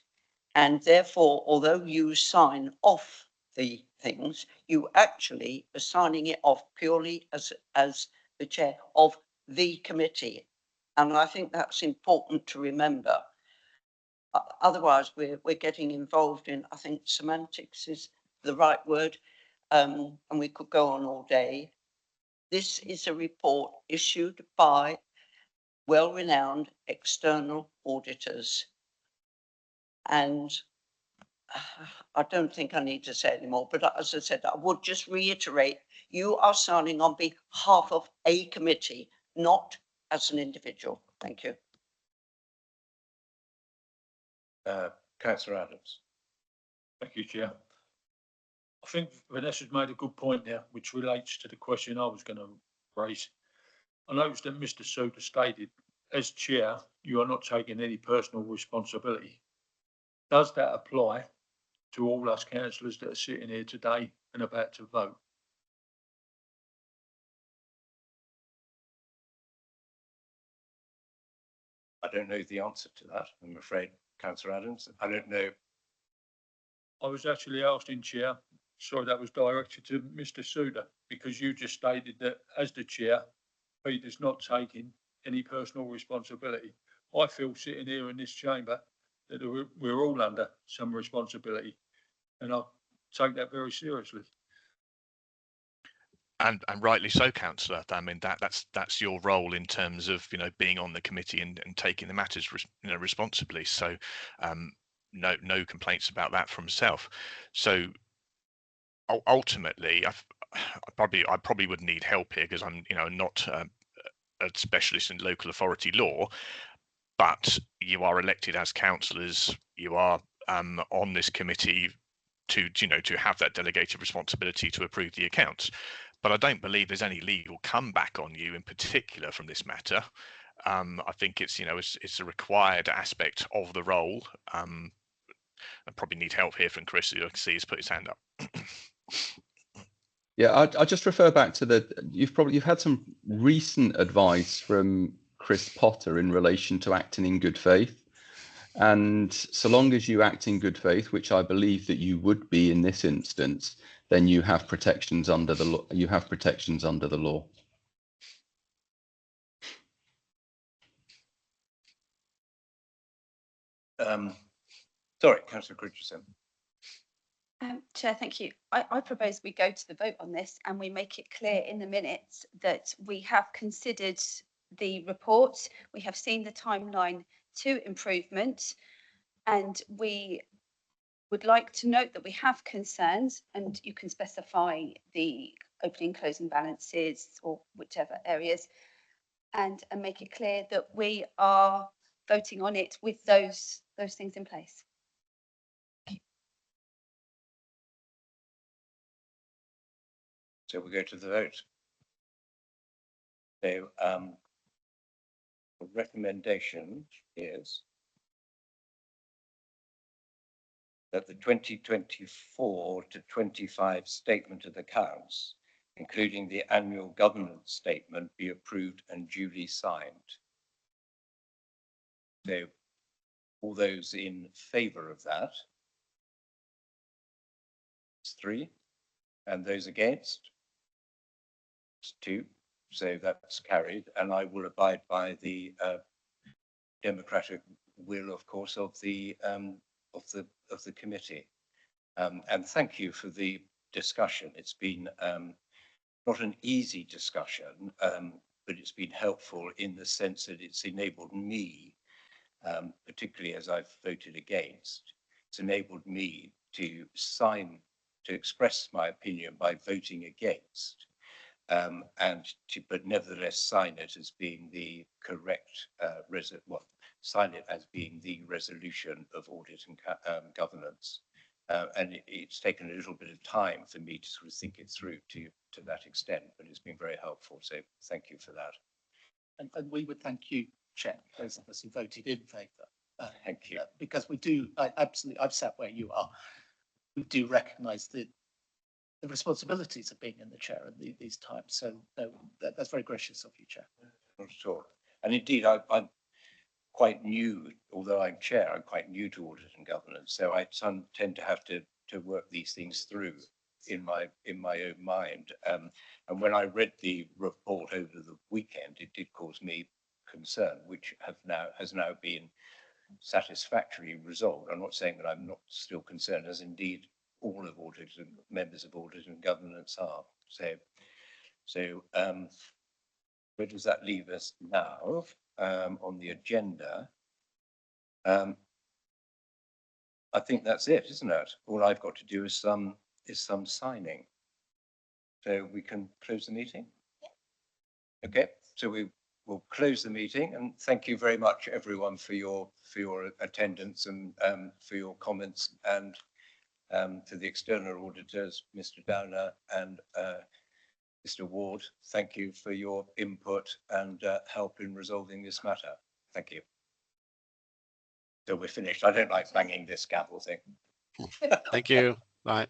And therefore, although you sign off the things, you actually are signing it off purely as the chair of the committee. And I think that's important to remember. Otherwise, we're getting involved in, I think semantics is the right word, and we could go on all day. This is a report issued by well-renowned external auditors. And I don't think I need to say anymore, but as I said, I would just reiterate, you are signing on behalf of a committee, not as an individual. Thank you. Councillor Adams. Thank you, Chair. I think Vanessa's made a good point there, which relates to the question I was going to raise. I noticed that Mr. Souter stated, as Chair, you are not taking any personal responsibility. Does that apply to all us councillors that are sitting here today and about to vote? I don't know the answer to that, I'm afraid, Councillor Adams. I don't know. I was actually asking, Chair, sorry, that was directed to Mr. Souter, because you just stated that as the Chair, Peter's not taking any personal responsibility. I feel sitting here in this chamber that we're all under some responsibility, and I take that very seriously. And rightly so, Councillor. I mean, that's your role in terms of being on the committee and taking the matters responsibly. So no complaints about that from myself. So ultimately, I probably would need help here, because I'm not a specialist in local authority law. But you are elected as councillors. You are on this committee to have that delegated responsibility to approve the accounts. But I don't believe there's any legal comeback on you in particular from this matter. I think it's a required aspect of the role. I probably need help here from Chris, who I can see has put his hand up. Yeah, I'll just refer back to you've had some recent advice from Chris Potter in relation to acting in good faith. And so long as you act in good faith, which I believe that you would be in this instance, then you have protections under the law. You have protections under the law. Sorry, Councillor Richardson. Chair, thank you. I propose we go to the vote on this and we make it clear in the minutes that we have considered the report, we have seen the timeline to improvement, and we would like to note that we have concerns, and you can specify the opening, closing balances or whichever areas, and make it clear that we are voting on it with those things in place. So we go to the vote. So the recommendation is that the 2024 to 25 statement of accounts, including the annual governance statement, be approved and duly signed. So all those in favour of that? It's 3. And those against? It's 2. So that's carried, and I will abide by the democratic will, of course, of the committee. And thank you for the discussion. It's been not an easy discussion, but it's been helpful in the sense that it's enabled me, particularly as I've voted against, it's enabled me to express my opinion by voting against. But nevertheless sign it as being the correct sign it as being the resolution of audit and governance. And it's taken a little bit of time for me to sort of think it through to that extent, but it's been very helpful. So thank you for that. And we would thank you, Chair, those of us who voted in favour. Thank you. Because we do, I've sat where you are. We do recognise the responsibilities of being in the chair at these times. So that's very gracious of you, Chair. Not at all. And indeed, I'm quite new, although I'm chair, I'm quite new to audit and governance. So I tend to have to work these things through in my own mind. And when I read the report over the weekend, it did cause me concern, which has now been satisfactorily resolved. I'm not saying that I'm not still concerned, as indeed all of audit and members of audit and governance are. So where does that leave us now on the agenda? I think that's it, isn't it? All I've got to do is some signing. So we can close the meeting? Yeah. Okay, so we will close the meeting, and thank you very much everyone for your attendance and for your comments, and to the external auditors, Mr. Downer and Mr. Ward, thank you for your input and help in resolving this matter. Thank you. So we're finished. I don't like banging this gavel thing. Thank you. Bye.